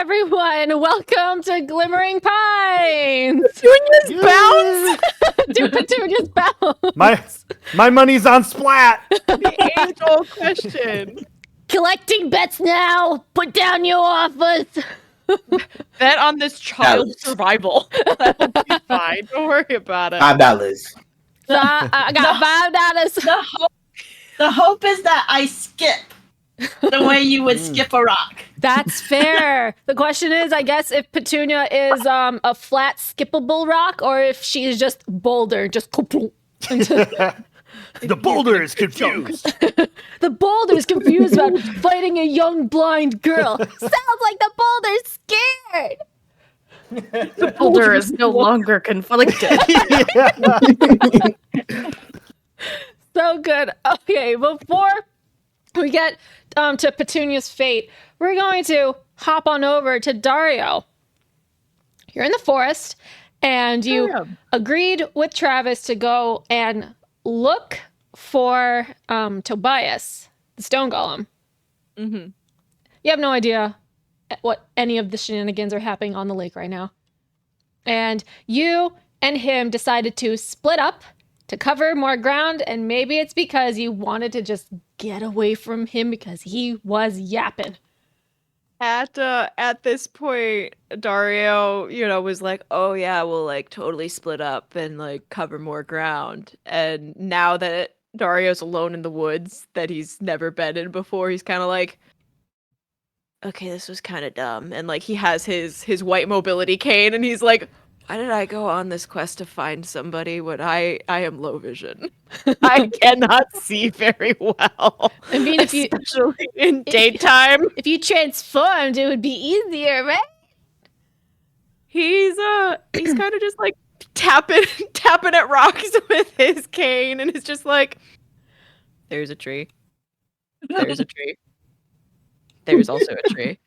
everyone. Welcome to Glimmering Pines. Petunia's bounce. Dude, Petunia's bounce. My money's on Splat. The age-old question. Collecting bets now. Put down your offers. Bet on this child's survival. That'll be fine. Don't worry about it. $5. So I got $5. The hope is that I skip the way you would skip a rock. That's fair. The question is, I guess, if Petunia is a flat, skippable rock, or if she's just boulder, just. The boulder is confused. The boulder's confused about fighting a young blind girl. Sounds like the boulder's scared. The boulder is no longer conflicted. So good. Okay, before we get to Petunia's fate, we're going to hop on over to Dario. You're in the forest, and you agreed with Travis to go and look for Tobias, the stone golem. Mm-hmm. You have no idea what any of the shenanigans are happening on the lake right now. And you and him decided to split up to cover more ground, and maybe it's because you wanted to just get away from him because he was yapping. At this point, Dario, was like, "Oh yeah, we'll like totally split up and like cover more ground." And now that Dario's alone in the woods that he's never been in before, he's kind of like, "Okay, this was kind of dumb." And like he has his white mobility cane, and he's like, "Why did I go on this quest to find somebody when I am low vision? I cannot see very well. I mean, especially in daytime." If you transformed, it would be easier, right? He's kind of just like tapping at rocks with his cane, and it's just like, "There's a tree. There's a tree. There's also a tree."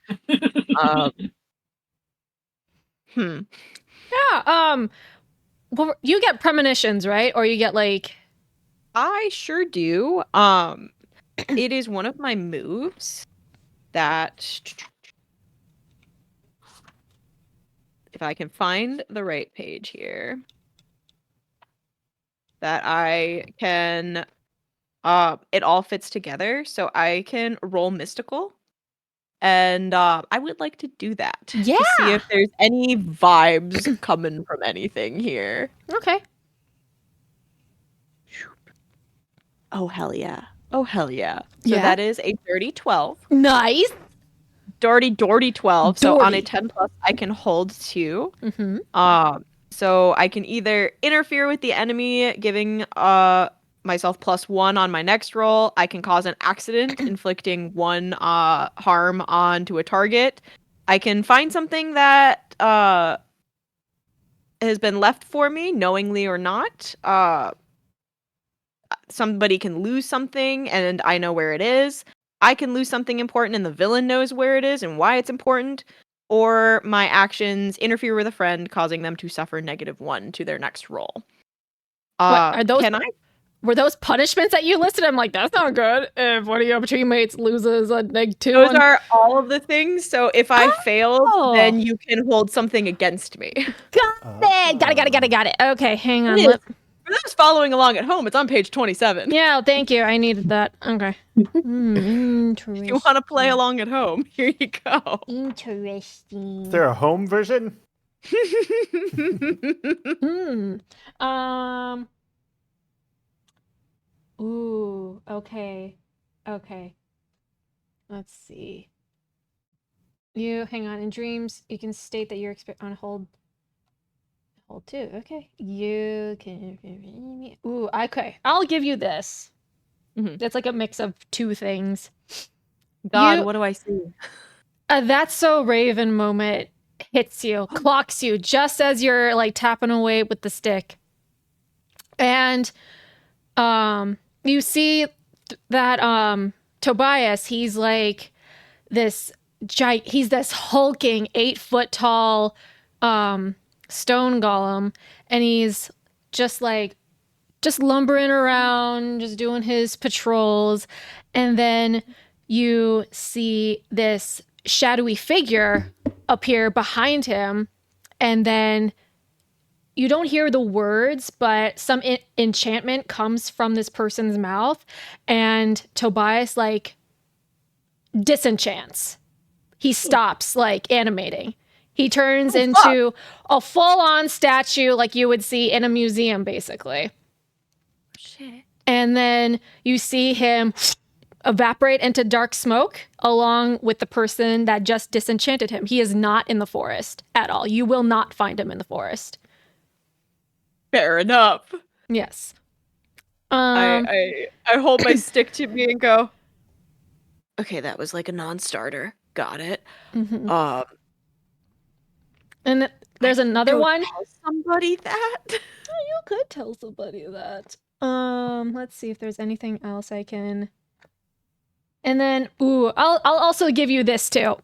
Yeah, well, you get premonitions, right? Or you get like... I sure do. It is one of my moves that, if I can find the right page here, that I can, it all fits together, so I can roll mystical. And I would like to do that. Yeah. To see if there's any vibes coming from anything here. Okay. Oh, hell yeah. Oh, hell yeah. So Yeah. that is a dirty 12. Nice. Dirty 12. So on a Dorty. 10 plus, I can hold 2. Mm-hmm. So I can either interfere with the enemy, giving myself +1 on my next roll. I can cause an accident, inflicting 1 harm onto a target. I can find something that has been left for me, knowingly or not. Somebody can lose something, and I know where it is. I can lose something important, and the villain knows where it is and why it's important. Or my actions interfere with a friend, causing them to suffer -1 to their next roll. Are those? Can I? Were those punishments that you listed? I'm like, that's not good. If one of your teammates loses a -2, Those are all of the things. So if I fail, Oh. then you can hold something against me. got it. Got it. Okay, hang on. It is. For those following along at home, it's on page 27. Yeah, thank you. I needed that. Okay. Interesting. If you want to play along at home, here you go. Interesting. Is there a home version? Ooh. Okay. Let's see. You hang on. In dreams, you can state that you're on hold. Hold 2. Okay. You can. Ooh. Okay. I'll give you this. Mhm. That's like a mix of 2 things. God, what do I see? That's so Raven moment hits you, clocks you just as you're like tapping away with the stick. And you see that Tobias, he's like this he's this hulking 8-foot tall stone golem, and he's just lumbering around, just doing his patrols. And then you see this shadowy figure appear behind him, and then you don't hear the words, but some enchantment comes from this person's mouth, and Tobias like disenchants. He stops like animating. He turns into a full-on statue like you would see in a museum, basically. Shit. And then you see him evaporate into dark smoke along with the person that just disenchanted him. He is not in the forest at all. You will not find him in the forest. Fair enough. Yes. I hold my stick to me and go, okay, that was like a non-starter. Got it. Mhm. And there's another Go one. tell somebody that. You could tell somebody that. Let's see if there's anything else I can. And then, I'll also give you this too.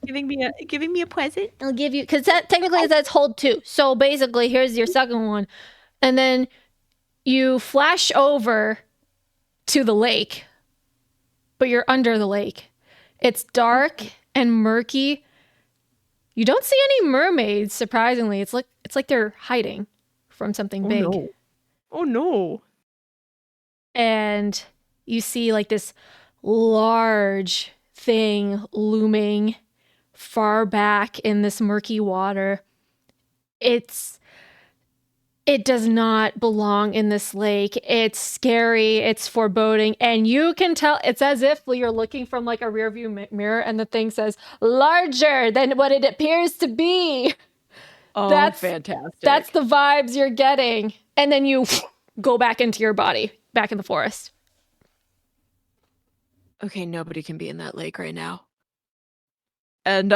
giving me a present. I'll give you, because that technically that's hold 2. So basically, here's your second one. And then you flash over to the lake, but you're under the lake. It's dark and murky. You don't see any mermaids, surprisingly. It's like they're hiding from something big. No. Oh no. And you see like this large thing looming far back in this murky water. It does not belong in this lake. It's scary, it's foreboding, and you can tell it's as if you're looking from like a rearview mirror and the thing says larger than what it appears to be. Oh, That's fantastic. That's the vibes you're getting. And then you go back into your body, back in the forest. Okay, nobody can be in that lake right now. And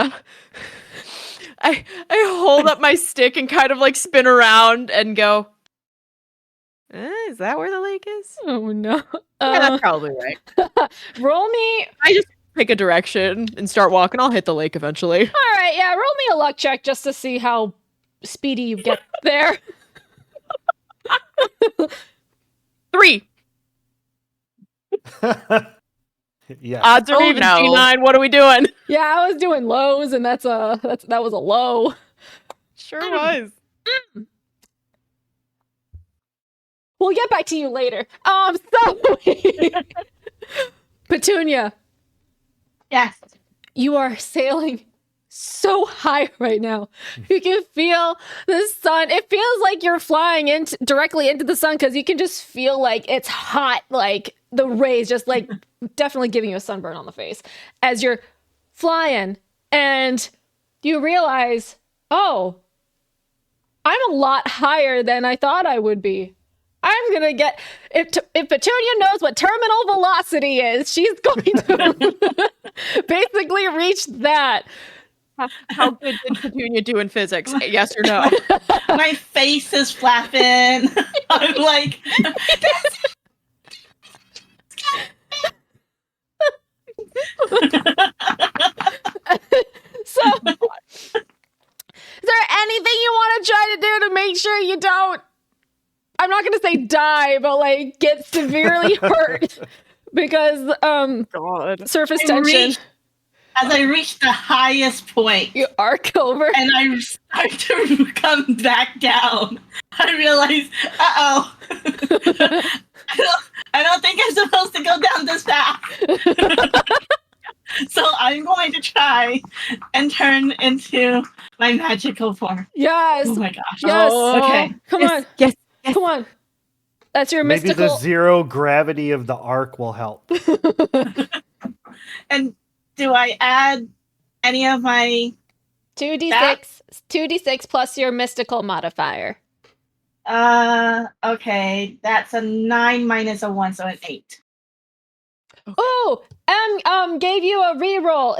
I hold up my stick and kind of like spin around and go, is that where the lake is? Oh no. Yeah, that's probably right. Roll me. I just pick a direction and start walking. I'll hit the lake eventually. All right, yeah, roll me a luck check just to see how speedy you get there. 3. Yeah. Odds are even. no. D9. What are we doing? Yeah, I was doing lows, and that was a low. Sure was. We'll get back to you later. So Petunia, Yes. you are sailing so high right now. You can feel the sun. It feels like you're flying directly into the sun because you can just feel like it's hot, like the rays just like definitely giving you a sunburn on the face as you're flying. And you realize, oh, I'm a lot higher than I thought I would be. I'm going to get, if Petunia knows what terminal velocity is, she's going to basically reach that. How good did Petunia do in physics? Yes or no? My face is flapping. I'm like, So, is there anything you want to try to do to make sure you don't, I'm not going to say die, but like get severely hurt because God. surface I tension. reach- as I reach the highest point You arc over. and I start to come back down, I realize, I don't think I'm supposed to go down this path. So I'm going to try and turn into my magical form. Yes. Oh my gosh. Yes. Okay. Come on. Yes. Come on. That's your Maybe mystical. the zero gravity of the arc will help. And do I add any of my 2d6 plus your mystical modifier. okay, that's a 9 minus a 1, so an 8. Oh, gave you a reroll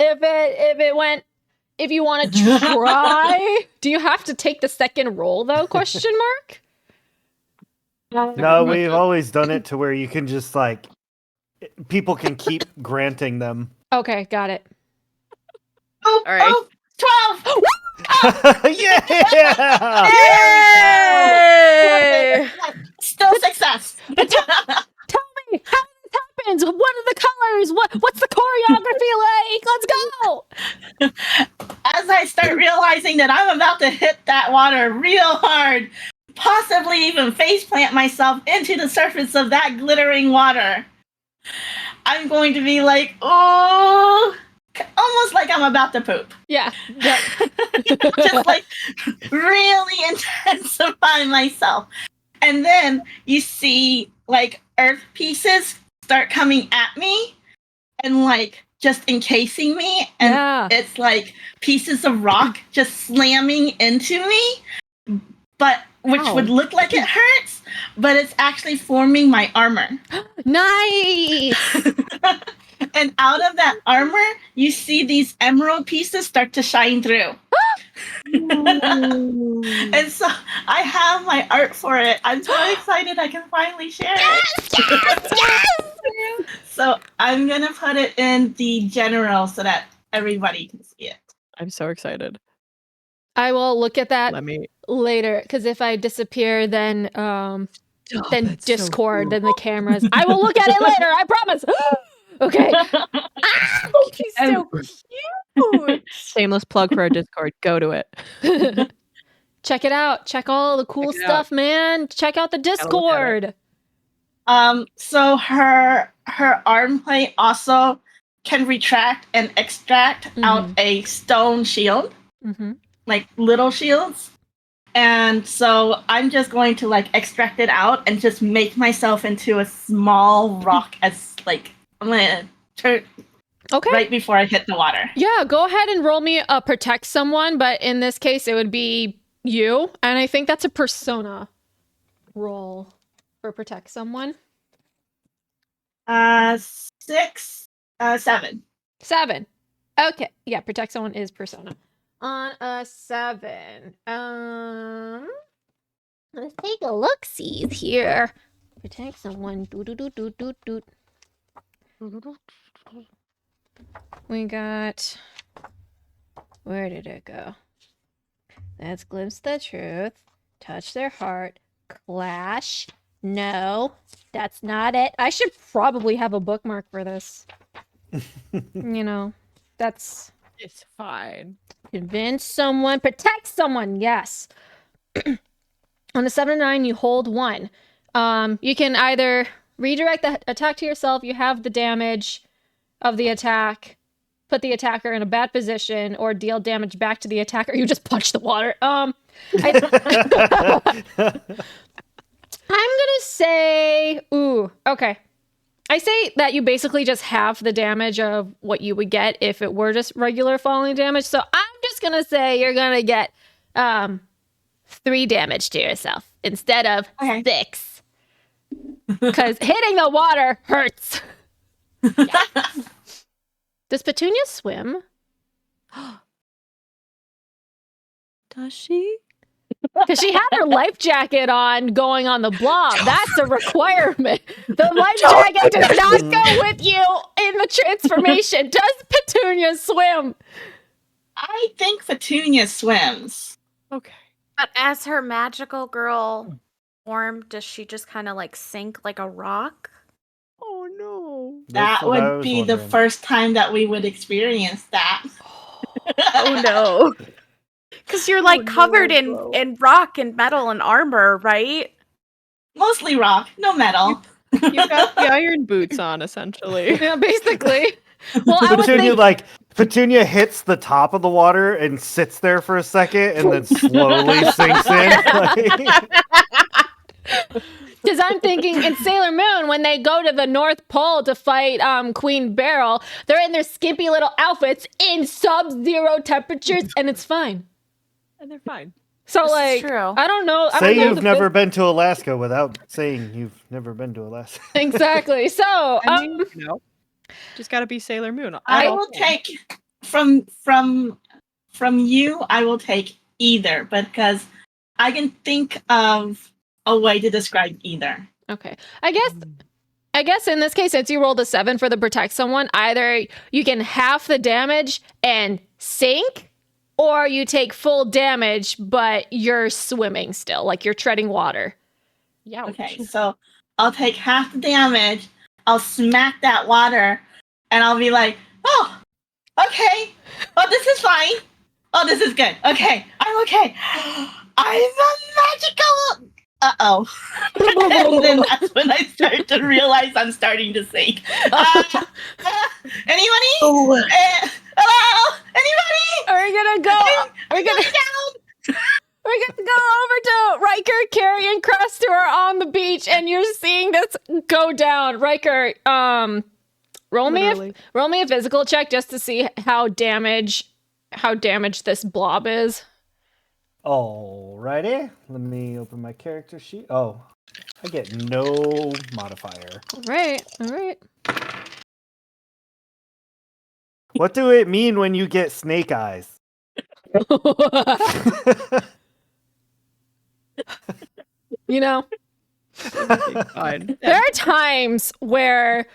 if you want to try. Do you have to take the second roll though? Question mark. No, we've always done it to where you can just like people can keep granting them. Okay, got it. Oh, All right. 12! Yeah! Yay! Still success. Tell me how this happens. What are the colors? What's the choreography like? Let's go. As as I start realizing that I'm about to hit that water real hard, possibly even faceplant myself into the surface of that glittering water, I'm going to be like, oh, almost like I'm about to poop. Yeah. Yep. Just like really intensify myself. And then you see like earth pieces start coming at me and like just encasing me. And Yeah. it's like pieces of rock just slamming into me, but which Ow. would look like it hurts, but it's actually forming my armor. Nice. And out of that armor, you see these emerald pieces start to shine through. And so I have my art for it. I'm so excited I can finally share it. So I'm going to put it in the general so that everybody can see it. I'm so excited. I will look at that Let me. later because if I disappear, then that's so Discord, cool. then the cameras. I will look at it later. I promise. Okay. She's so cute. Shameless plug for our Discord. Go to it. Check it out. Check all the cool Check it stuff, man. Check out the look at it. Discord. So her arm plate also can retract and extract out a stone shield, like little shields. And so I'm just going to like extract it out and just make myself into a small rock as like I'm gonna turn right before I hit the water. Yeah, go ahead and roll me a protect someone, but in this case it would be you. And I think that's a persona roll for protect someone. 6, 7. 7. Okay. Yeah, protect someone is persona. On a 7. Let's take a look-see here. Protect someone. We got... Where did it go? That's glimpse the truth. Touch their heart. Clash. No, that's not it. I should probably have a bookmark for this. You know, that's... It's fine. Convince someone. Protect someone. Yes. On the 7 to 9, you hold 1. You can either redirect the attack to yourself. You have the damage of the attack. Put the attacker in a bad position, or deal damage back to the attacker. You just punch the water. I'm gonna say, okay. I say that you basically just have the damage of what you would get if it were just regular falling damage. So I'm just gonna say you're gonna get 3 damage to yourself instead of 6. Because hitting the water hurts. Does Petunia swim? Does she? Because she had her life jacket on going on the blob. That's a requirement. The life jacket does not go with you in the transformation. Does Petunia swim? I think Petunia swims. Okay. But as her magical girl form, does she just kind of like sink like a rock? Oh no. That That's what I would was be the wondering. first time that we would experience that. Oh no. Because you're like covered in rock and metal and armor, right? Mostly rock, no metal. You got the iron boots on, essentially. Yeah, basically. Well, I would Petunia, think... Petunia hits the top of the water and sits there for a second and then slowly sinks in. Because I'm thinking in Sailor Moon, when they go to the North Pole to fight Queen Beryl, they're in their skimpy little outfits in sub-zero temperatures, and it's fine. And they're fine. So, This is like, true. I don't know. I Say don't know you've the never been to Alaska without saying you've never been to Alaska. Exactly. So, I mean, you know, just gotta be Sailor Moon. I will take from you. I will take either, because I can think of a way to describe either. okay. I guess in this case, since you rolled a 7 for the protect someone, either you can half the damage and sink, or you take full damage, but you're swimming still, like you're treading water. Yeah. Okay, so I'll take half the damage. I'll smack that water, and I'll be like, "Oh, okay. Well, this is fine. Oh, this is good. Okay, I'm okay. I'm a magical. Uh-oh. And then that's when I start to realize I'm starting to sink. Anybody? Oh. Hello? Anybody? We're gonna go. I'm going down. We're gonna go over to Riker, Carrie, and Crest, who are on the beach, and you're seeing this go down. Riker, roll me a physical check just to see how damaged this blob is. Alrighty. Let me open my character sheet. Oh, I get no modifier. All right. What do it mean when you get snake eyes? You know, Fine. there are times where,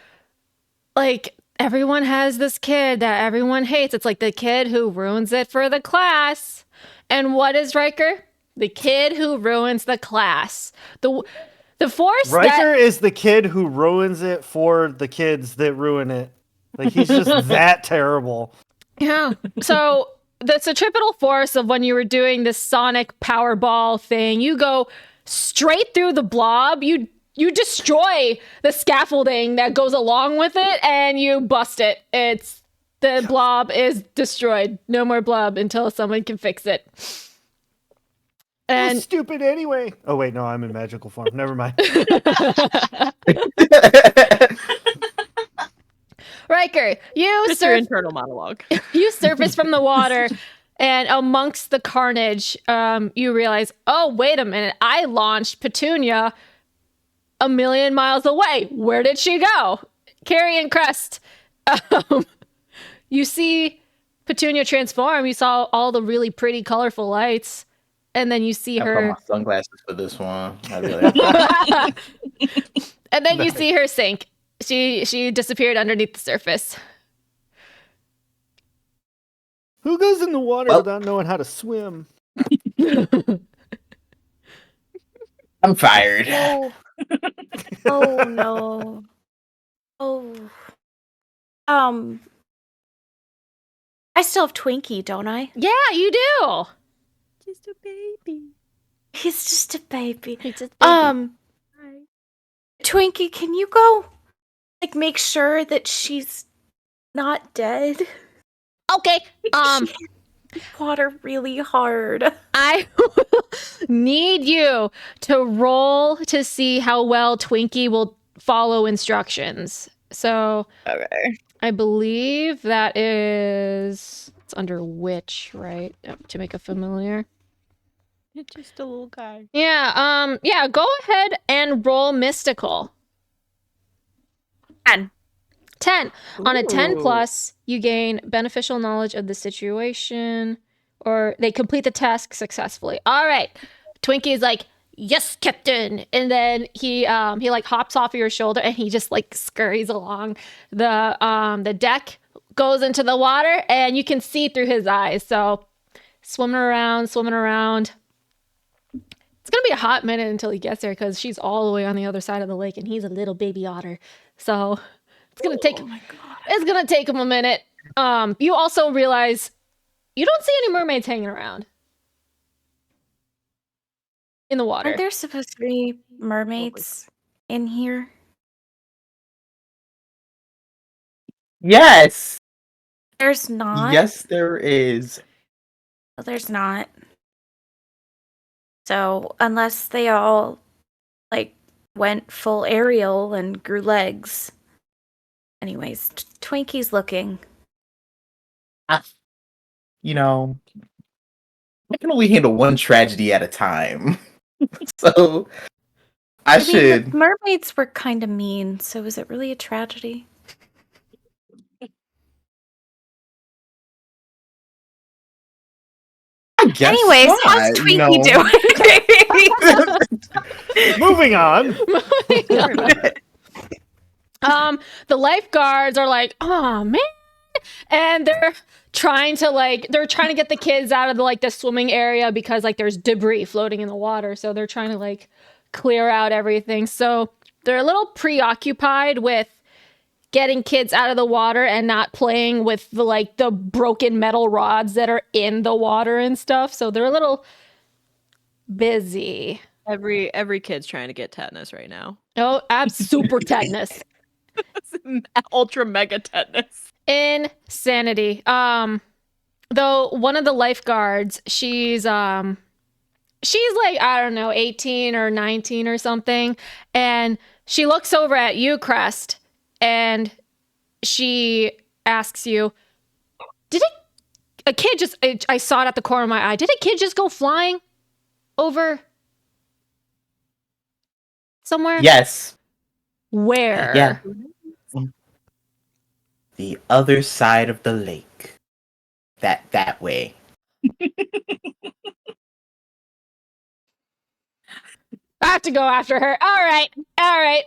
like, everyone has this kid that everyone hates. It's like the kid who ruins it for the class. And what is Riker? The kid who ruins the class. The force Riker is the kid who ruins it for the kids that ruin it. Like, he's just that terrible. Yeah. So the centripetal force of when you were doing this sonic powerball thing, you go straight through the blob. You destroy the scaffolding that goes along with it, and you bust it. The blob is destroyed. No more blob until someone can fix it. And And stupid anyway. Oh wait, no, I'm in magical form. Never mind. Riker, you Just your internal monologue. you surface from the water, and amongst the carnage, you realize, oh, wait a minute, I launched Petunia 1,000,000 miles away. Where did she go? Carrie and Crest, you see Petunia transform. You saw all the really pretty, colorful lights, and then you see I put her. my sunglasses for this one. I really And then you see her sink. She disappeared underneath the surface. Who goes in the water Well- without knowing how to swim? I'm fired. Oh. Oh no. Oh. I still have Twinkie, don't I? Yeah, you do. Just a baby. He's just a baby. It's just Twinkie, can you go like make sure that she's not dead? okay. She hit water really hard. I need you to roll to see how well Twinkie will follow instructions. So Okay. I believe that is it's under witch, right? To make a familiar. You're just a little guy. Yeah, go ahead and roll mystical. 10. 10. On a 10 Ooh. plus, you gain beneficial knowledge of the situation, or they complete the task successfully. All right. Twinkie is like, yes, Captain. And then he like hops off of your shoulder and he just like scurries along the deck, goes into the water, and you can see through his eyes. So swimming around. It's gonna be a hot minute until he gets there because she's all the way on the other side of the lake and he's a little baby otter. So it's gonna take him a minute. You also realize you don't see any mermaids hanging around in the water. Are there supposed to be mermaids in here? Yes. There's not. Yes, there is. No, there's not. So unless they all like went full aerial and grew legs. Anyways, Twinkie's looking. You know, I can only handle one tragedy at a time. So I mean, should. the mermaids were kind of mean, so is it really a tragedy? I guess Anyways, not, how's Twinkie doing? Moving on. The lifeguards are like, oh man, and they're trying to get the kids out of the swimming area because like there's debris floating in the water, so they're trying to clear out everything. So they're a little preoccupied with getting kids out of the water and not playing with the broken metal rods that are in the water and stuff. So they're a little busy. Every kid's trying to get tetanus right now. Oh, super tetanus. Ultra mega tetanus. Insanity. Though one of the lifeguards, she's like, I don't know, 18 or 19 or something, and she looks over at you, Crest, and she asks you, a kid just, I saw it at the corner of my eye, did a kid just go flying over somewhere? Yes. Where? Yeah. The other side of the lake. That way. I have to go after her. All right.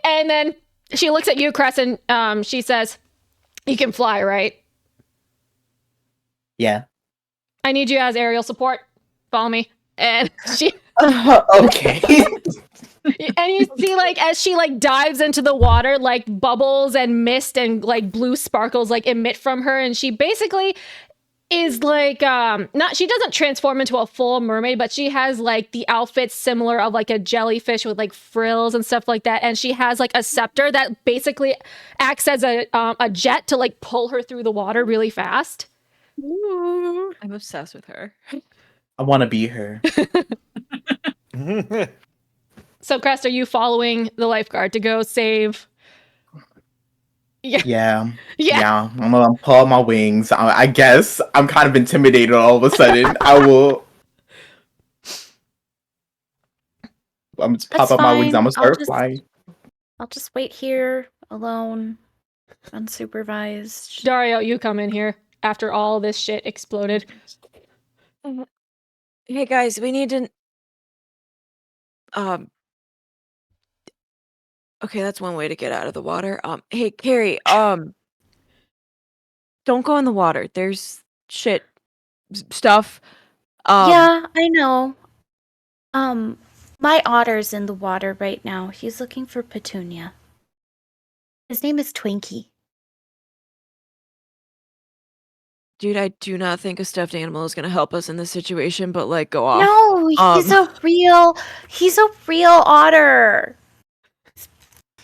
And then she looks at you, Crest, and she says, you can fly, right? Yeah. I need you as aerial support. Follow me. And she Okay. and you see, like, as she like dives into the water, like bubbles and mist and like blue sparkles like emit from her, and she basically is like not, she doesn't transform into a full mermaid, but she has like the outfit similar of like a jellyfish with like frills and stuff like that, and she has like a scepter that basically acts as a jet to like pull her through the water really fast. Ooh, I'm obsessed with her. I want to be her. So, Crest, are you following the lifeguard to go save? Yeah. I'm gonna pull out my wings. I guess I'm kind of intimidated all of a sudden. I'm just pop That's out my wings. fine. I'm gonna I'll start just- flying. I'll just wait here alone, unsupervised. Dario, you come in here after all this shit exploded. Hey guys, we need to okay, that's one way to get out of the water. Hey Carrie, don't go in the water. There's shit stuff. Yeah, I know. My otter's in the water right now. He's looking for Petunia. His name is Twinkie. Dude, I do not think a stuffed animal is gonna help us in this situation, but like go off. No, he's a real otter. He's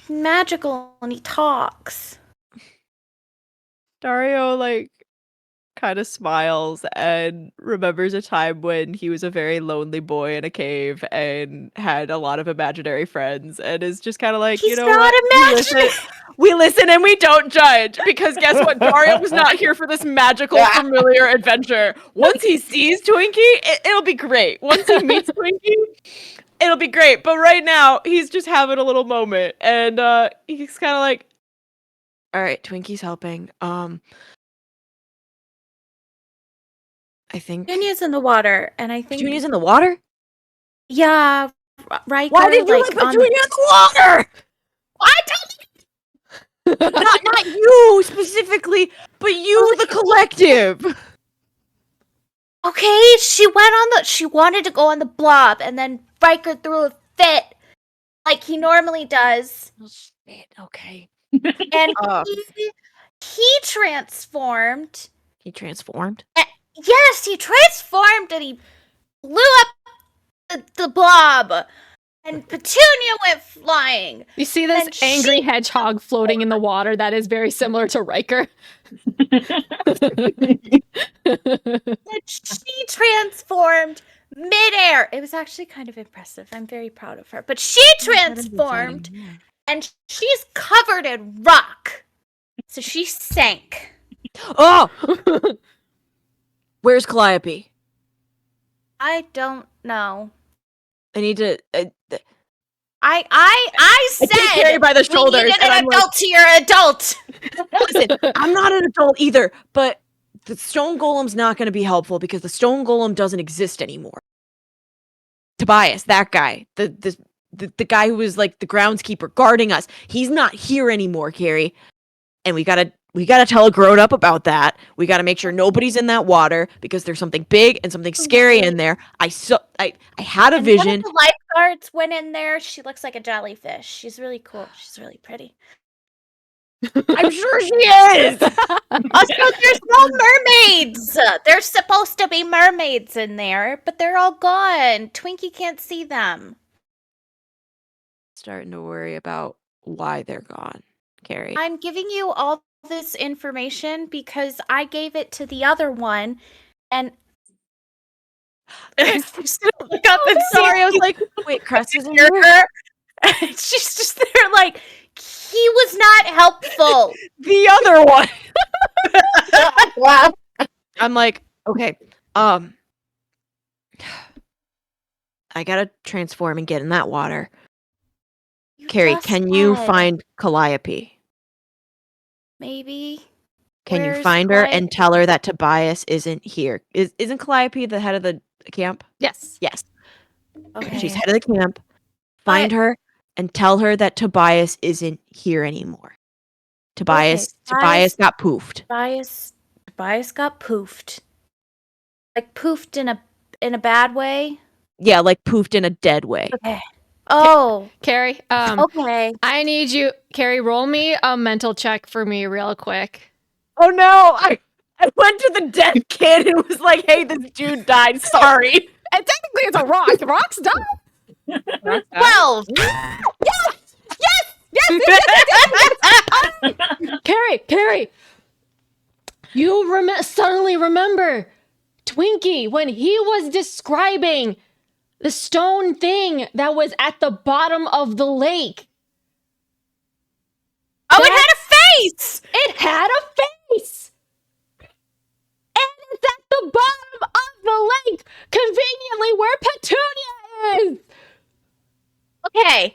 magical and he talks. Dario like kind of smiles and remembers a time when he was a very lonely boy in a cave and had a lot of imaginary friends, and is just kind of like, He's you know not what? imaginary. We listen and we don't judge, because guess what? Dario was not here for this magical, familiar adventure. Once he sees Twinkie, it'll be great. Once he meets Twinkie, it'll be great. But right now, he's just having a little moment, and he's kind of like, all right, Twinkie's helping. I think Petunia's in the water, and I think Petunia's in the water? yeah, right. Why did you like Petunia in the water? Not you specifically, but you, the collective. Okay, she wanted to go on the blob, and then Riker threw a fit, like he normally does, Oh, shit. Okay. and Uh. he transformed. He transformed? Yes, he transformed, and he blew up the blob, and Petunia went flying. You see this And angry hedgehog floating in the water that is very similar to Riker. And she transformed midair. It was actually kind of impressive. I'm very proud of her. But she transformed, and she's covered in rock. So she sank. Oh! Where's Calliope? I don't know. I need to. I said take Carrie by the shoulders, we needed and an I'm like- adult to your adult. Listen, I'm not an adult either, but the stone golem's not going to be helpful because the stone golem doesn't exist anymore. Tobias, that guy, the guy who was like the groundskeeper guarding us, he's not here anymore, Carrie. And we gotta tell a grown up about that. We gotta make sure nobody's in that water because there's something big and something scary in there. I had a And vision. one of the lifeguards went in there. She looks like a jellyfish. She's really cool. She's really pretty. I'm sure she is. Also, there's no mermaids. There's supposed to be mermaids in there, but they're all gone. Twinkie can't see them. Starting to worry about why they're gone, Carrie. I'm giving you all this information because I gave it to the other one, and look up and see Dario's like, wait, Crest isn't here? her. She's just there like, he was not helpful. The other one. I'm like, okay, I gotta transform and get in that water. You Carrie, just can you said, find Calliope? maybe? Can you Where's find her and Calliope? tell her that Tobias isn't here? Isn't Calliope the head of the camp? Yes. Yes. Okay. She's head of the camp. Find her and tell her that Tobias isn't here anymore. Tobias got poofed. Tobias got poofed. Like poofed in a bad way. Yeah, like poofed in a dead way. Okay. Oh. Carrie, Okay. I need you, Carrie, roll me a mental check for me real quick. Oh no! I went to the dead kid and was like, "Hey, this dude died. Sorry." And technically it's a rock. The rock's done. 12. Carrie, you suddenly remember Twinkie when he was describing the stone thing that was at the bottom of the lake. Oh, it had a face. It had a face! And it's at the bottom of the lake, conveniently where Petunia is! Okay.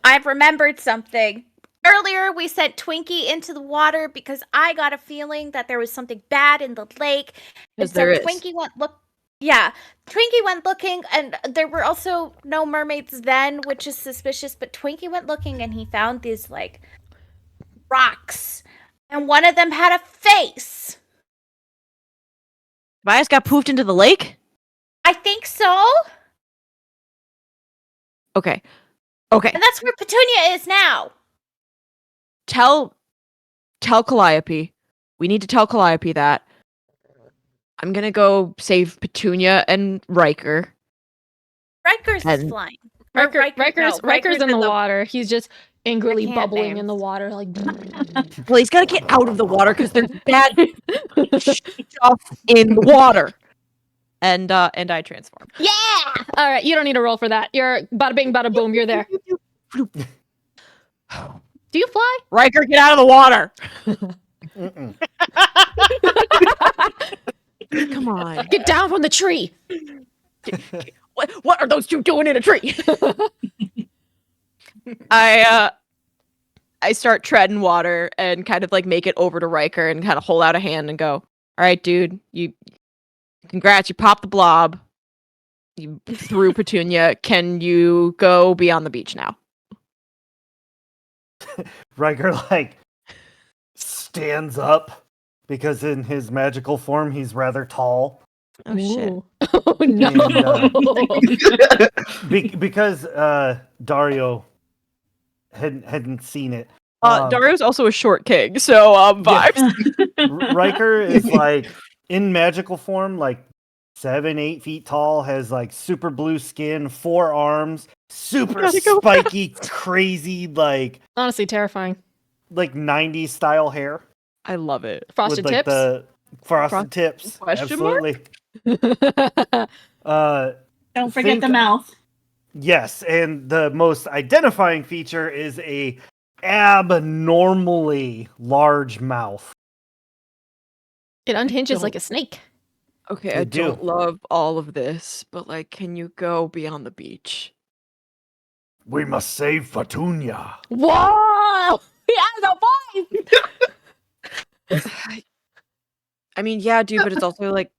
I remembered something. Earlier, we sent Twinkie into the water because I got a feeling that there was something bad in the lake. And Because there is. Twinkie went looking, and there were also no mermaids then, which is suspicious. But Twinkie went looking, and he found these like rocks, and one of them had a face. Tobias got poofed into the lake? I think so, Okay. and that's where Petunia is now. Tell Calliope. We need to tell Calliope that. I'm gonna go save Petunia and Riker. Riker's And- flying. Or Riker's in the water. He's just angrily can't bubbling name. in the water, like. Well, he's gotta get out of the water because there's bad stuff in the water. And I transform. Yeah! All right, you don't need to roll for that. You're bada bing, bada boom. You're there. Do you fly? Riker, get out of the water! Mm-mm. Come on. Get down from the tree. What are those two doing in a tree? I start treading water and kind of like make it over to Riker and kind of hold out a hand and go, "All right, dude, congrats, you popped the blob. You threw Petunia. Can you go be on the beach now?" Riker like stands up because in his magical form he's rather tall. Oh shit. Ooh. Oh no. And, because Dario hadn't seen it. Dario's also a short king, so vibes. Riker is like in magical form, like 7-8 feet tall, has like super blue skin, 4 arms, super spiky, crazy, like Honestly, terrifying. like 90s style hair. I love it. Frosted with, like, tips. the frosted tips. Question mark? Absolutely. Don't forget Think- the mouth. Yes, and the most identifying feature is a abnormally large mouth. It unhinges like a snake. Okay, I I do. don't love all of this, but like, can you go be on the beach? We must save Petunia. Whoa! He has a voice! I mean, yeah, dude, but it's also like,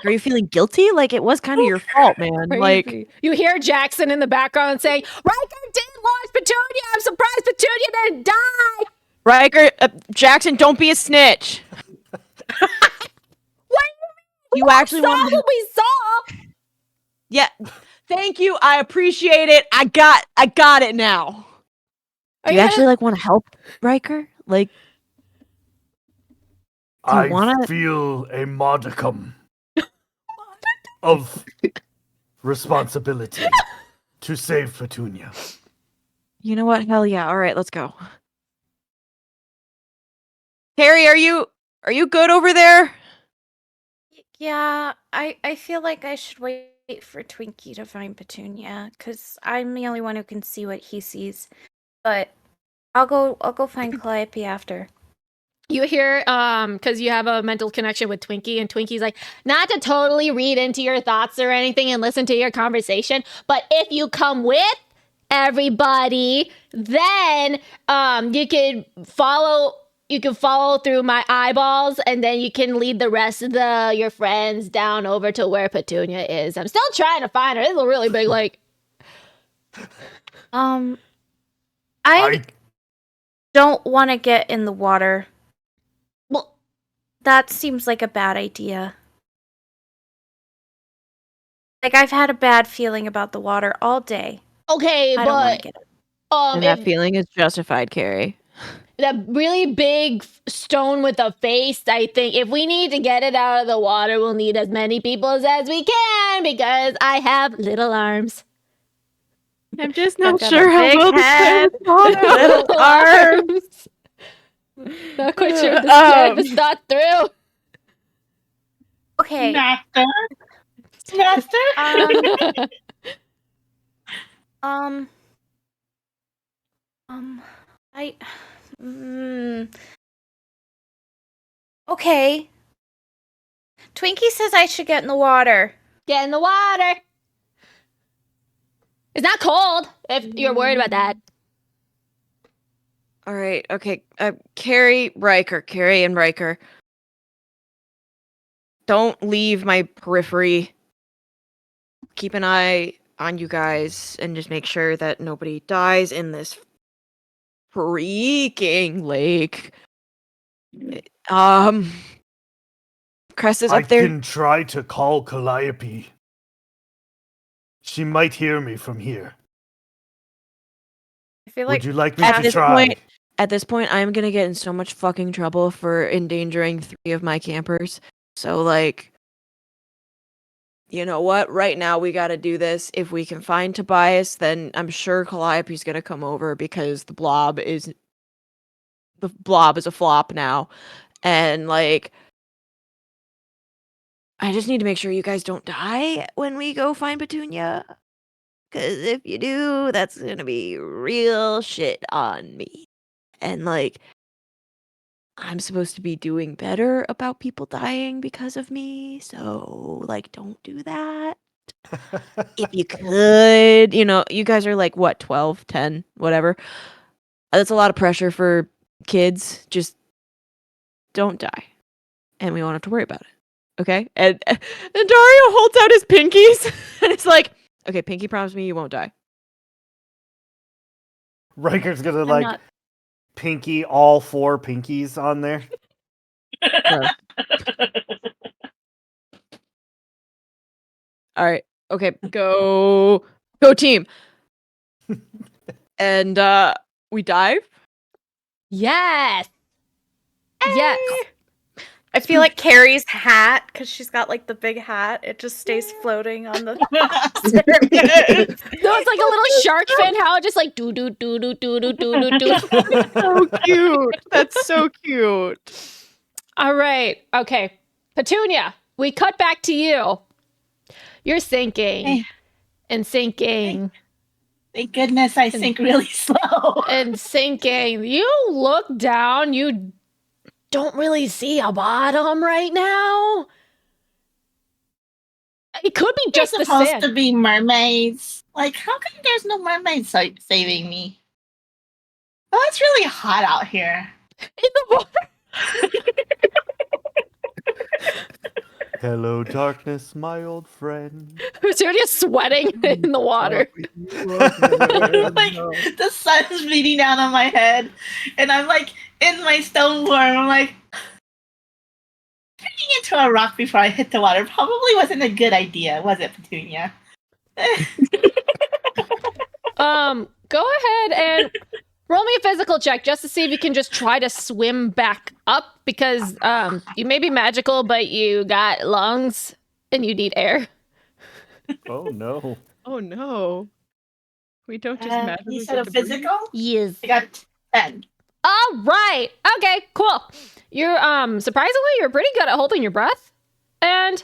are you feeling guilty? Like, it was kind of your fault, man. Like, Crazy. You hear Jackson in the background saying, Riker did launch Petunia! I'm surprised Petunia didn't die! Riker, Jackson, don't be a snitch. You actually Saw want what we saw! Yeah. Thank you. I appreciate it. I got it now. Do you actually like want to help Riker? Like, I feel a modicum of responsibility to save Petunia. you know what? Hell yeah! All right, let's go. Harry, are you good over there? Yeah, I feel like I should wait for Twinkie to find Petunia, because I'm the only one who can see what he sees. But I'll go find Calliope after. You hear, because you have a mental connection with Twinkie, and Twinkie's like, not to totally read into your thoughts or anything and listen to your conversation, but if you come with everybody, then you can follow through my eyeballs, and then you can lead the rest of your friends down over to where Petunia is. I'm still trying to find her. It's a really big lake. I don't want to get in the water. Well, that seems like a bad idea. Like, I've had a bad feeling about the water all day. Okay, I don't want to get it. And that feeling is justified, Carrie. That really big stone with a face, I think if we need to get it out of the water, we'll need as many people as we can, because I have little arms. I'm just not got sure a how big well head, this plan Little arms. Not quite sure if this plan was thought through. Okay. Master. Okay. Twinkie says I should get in the water. Get in the water. It's not cold, if you're worried about that. All right, okay. Carrie and Riker. Don't leave my periphery. Keep an eye on you guys and just make sure that nobody dies in this freaking lake. Crest is up there. I can try to call Calliope. She might hear me from here. I feel like Would you like me to try? At this point, I'm gonna get in so much fucking trouble for endangering 3 of my campers. So, like, you know what? Right now, we gotta do this. If we can find Tobias, then I'm sure Calliope's gonna come over, because the blob is a flop now. And, like, I just need to make sure you guys don't die when we go find Petunia. Because if you do, that's gonna be real shit on me. And, like, I'm supposed to be doing better about people dying because of me. So, like, don't do that. If you could, you guys are like, what, 12, 10, whatever. That's a lot of pressure for kids. Just don't die. And we won't have to worry about it. Okay? And Dario holds out his pinkies. And it's like, okay, pinky, promise me you won't die. Riker's gonna pinky all 4 pinkies on there. All right. Okay, go team. And we dive? Yes. Yes. I feel like Carrie's hat, because she's got like the big hat, it just stays floating on the surface. No, it's like a little shark fin. How it just like do do do do do do do do do. So cute. That's so cute. All right. Okay. Petunia, we cut back to you. You're sinking and sinking. Thank goodness I sink really slow. And sinking. You look down. You don't really see a bottom right now. It could be just the supposed sand. to be mermaids. Like, how come there's no mermaids saving me? Oh, it's really hot out here. In the water. Hello, darkness, my old friend. Petunia's sweating in the water. Like, the sun's beating down on my head, and I'm like in my stone form. I'm like turning into a rock before I hit the water. Probably wasn't a good idea, was it, Petunia? Go ahead and Roll me a physical check just to see if you can just try to swim back up because you may be magical, but you got lungs and you need air. Oh no. Oh no. We don't just magically You said a get to breathe? physical? Yes. I got 10. All right. Okay, cool. You're surprisingly you're pretty good at holding your breath. And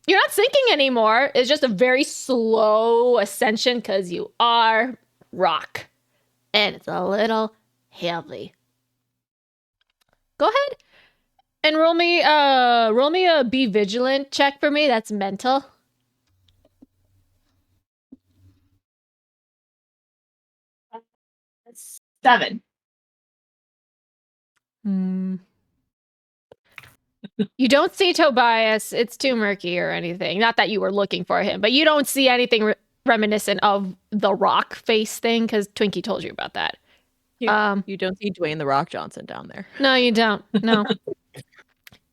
you're not sinking anymore. It's just a very slow ascension cuz you are rock. And it's a little heavy. Go ahead and roll me a be vigilant check for me. That's mental. 7. You don't see Tobias. It's too murky or anything. Not that you were looking for him, but you don't see anything reminiscent of the rock face thing because Twinkie told you about that. You don't see Dwayne the Rock Johnson down there. No, you don't. No.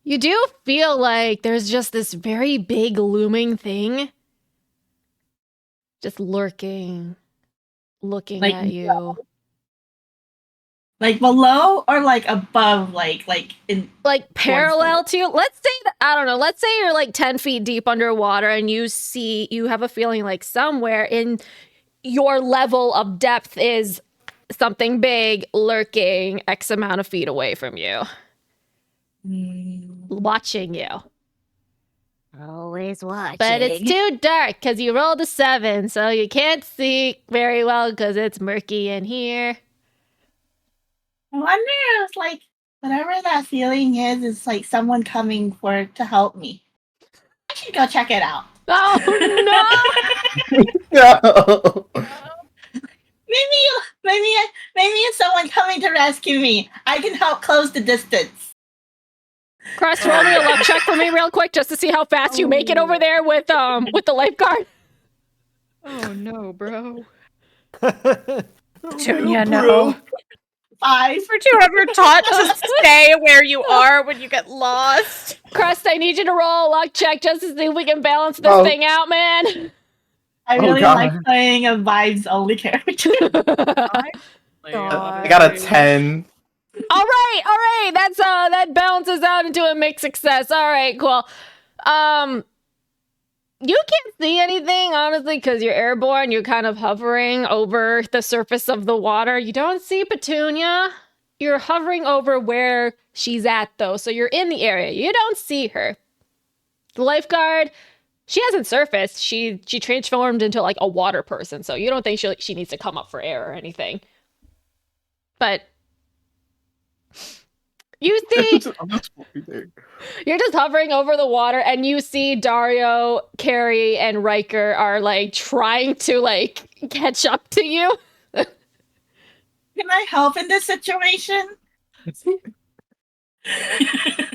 You do feel like there's just this very big looming thing just lurking, looking Like, at you. Like below or like above, like in Like parallel to you. Let's say that, I don't know, let's say you're like 10 feet deep underwater and you have a feeling like somewhere in your level of depth is something big lurking X amount of feet away from you. Watching you. Always watching. But it's too dark because you rolled a 7, so you can't see very well because it's murky in here. I wonder if like whatever that feeling is like someone coming to help me. I should go check it out. Oh No. Maybe it's someone coming to rescue me. I can help close the distance. no! Crust, roll me a luck check for me real quick just to see how fast you make it over there with the lifeguard. Oh no, bro. Petunia, no. 5. Were you ever taught to stay where you are when you get lost? Crust, I need you to roll a luck check just to see if we can balance this thing out, man. I Oh, really God. like playing a vibes only character. I got a 10. All right. That's that balances out into a mixed success. All right, cool. You can't see anything, honestly, because you're airborne. You're kind of hovering over the surface of the water. You don't see Petunia. You're hovering over where she's at, though, so you're in the area. You don't see her. The lifeguard, she hasn't surfaced. She transformed into, like, a water person, so you don't think she needs to come up for air or anything. But you see... I'm just there. You're just hovering over the water and you see Dario, Carrie, and Riker are like trying to like catch up to you. Can I help in this situation?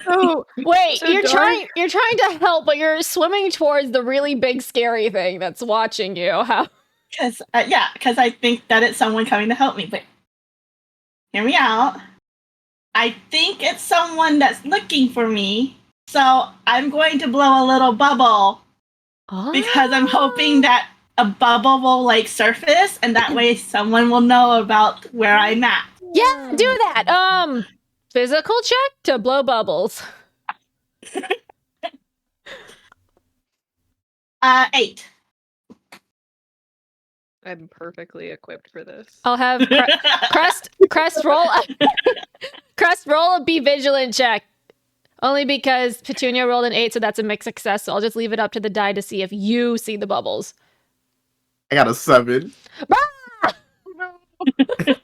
Oh, Wait, So you're Dario- trying to help, but you're swimming towards the really big scary thing that's watching you. How? Because I think that it's someone coming to help me. But hear me out. I think it's someone that's looking for me. So I'm going to blow a little bubble because I'm hoping that a bubble will like surface and that way someone will know about where I'm at. Yeah, do that. Physical check to blow bubbles. 8. I'm perfectly equipped for this. I'll have Crest roll. Crest roll a be vigilant check. Only because Petunia rolled an 8, so that's a mixed success. So I'll just leave it up to the die to see if you see the bubbles. I got a 7.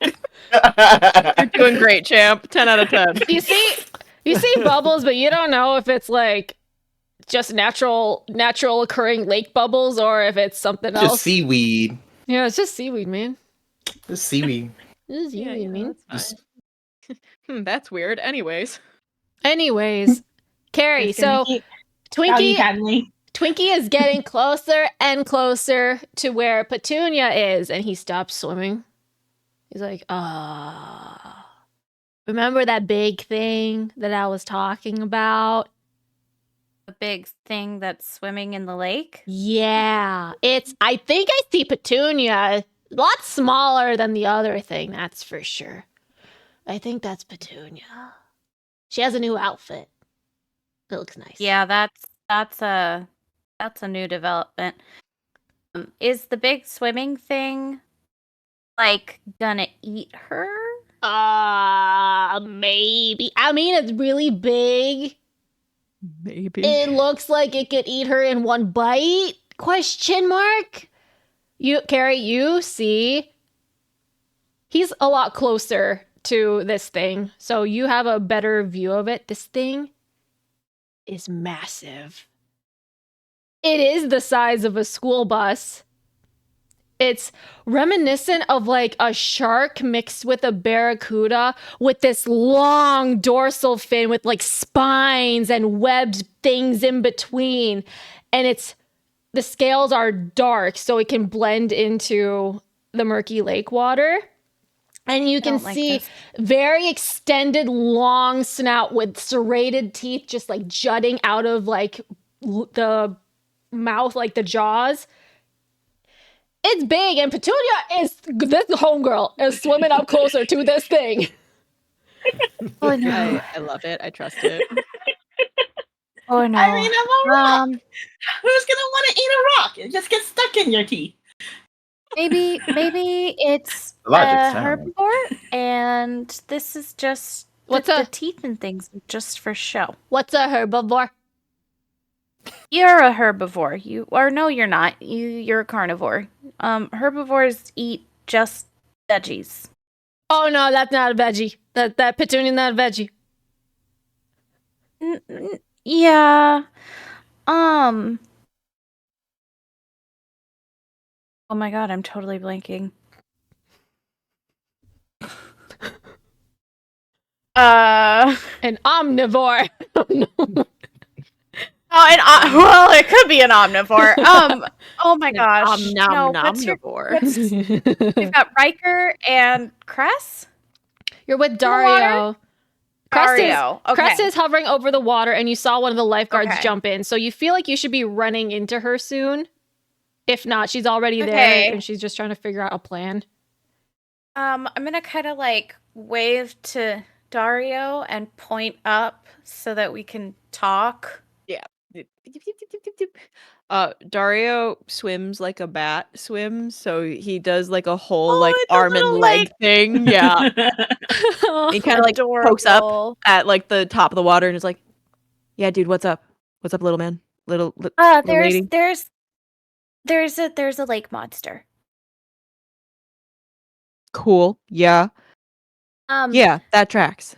You're doing great, champ. 10 out of 10. You see bubbles, but you don't know if it's like just natural occurring lake bubbles or if it's something else. Just seaweed. Yeah, it's just seaweed, man. Just seaweed. This is seaweed, man. That's fine. That's weird. Anyways. Carrie, so Twinkie is getting closer and closer to where Petunia is, and he stops swimming. He's like, remember that big thing that I was talking about? The big thing that's swimming in the lake? Yeah, I think I see Petunia A lot smaller than the other thing, that's for sure. I think that's Petunia. She has a new outfit. It looks nice. Yeah, that's a new development. Is the big swimming thing like gonna eat her? Maybe. I mean, it's really big. Maybe. It looks like it could eat her in one bite? Question mark? Carrie, you see he's a lot closer to this thing, so you have a better view of it. This thing is massive. It is the size of a school bus. It's reminiscent of like a shark mixed with a barracuda with this long dorsal fin with like spines and webbed things in between. And the scales are dark so it can blend into the murky lake water. And you can see very extended long snout with serrated teeth just like jutting out of like the mouth, like the jaws. It's big, and Petunia this homegirl is swimming up closer to this thing. Oh no! I love it. I trust it. Oh no! I mean, I'm a rock. Who's gonna want to eat a rock? It just gets stuck in your teeth. Maybe it's a herbivore, and this is just the teeth and things just for show. What's a herbivore? You're a herbivore. No, you're not. You're a carnivore. Herbivores eat just veggies. Oh no, that's not a veggie. That Petunia's not a veggie. Yeah. Oh my god, I'm totally blanking. An omnivore. Oh, no. Well, it could be an omnivore. Oh my gosh. Omnivore. We've got Riker and Cress. You're with Dario. Cress is hovering over the water, and you saw one of the lifeguards jump in. So you feel like you should be running into her soon. If not, she's already there, and she's just trying to figure out a plan. I'm gonna kind of like wave to Dario and point up so that we can talk. Yeah. Dario swims like a bat swims, so he does like a whole like arm and leg thing. Yeah. He kind of like pokes up at like the top of the water and is like, "Yeah, dude, what's up? What's up, little man? Little lady?" There's a lake monster. Cool. Yeah. Yeah, that tracks.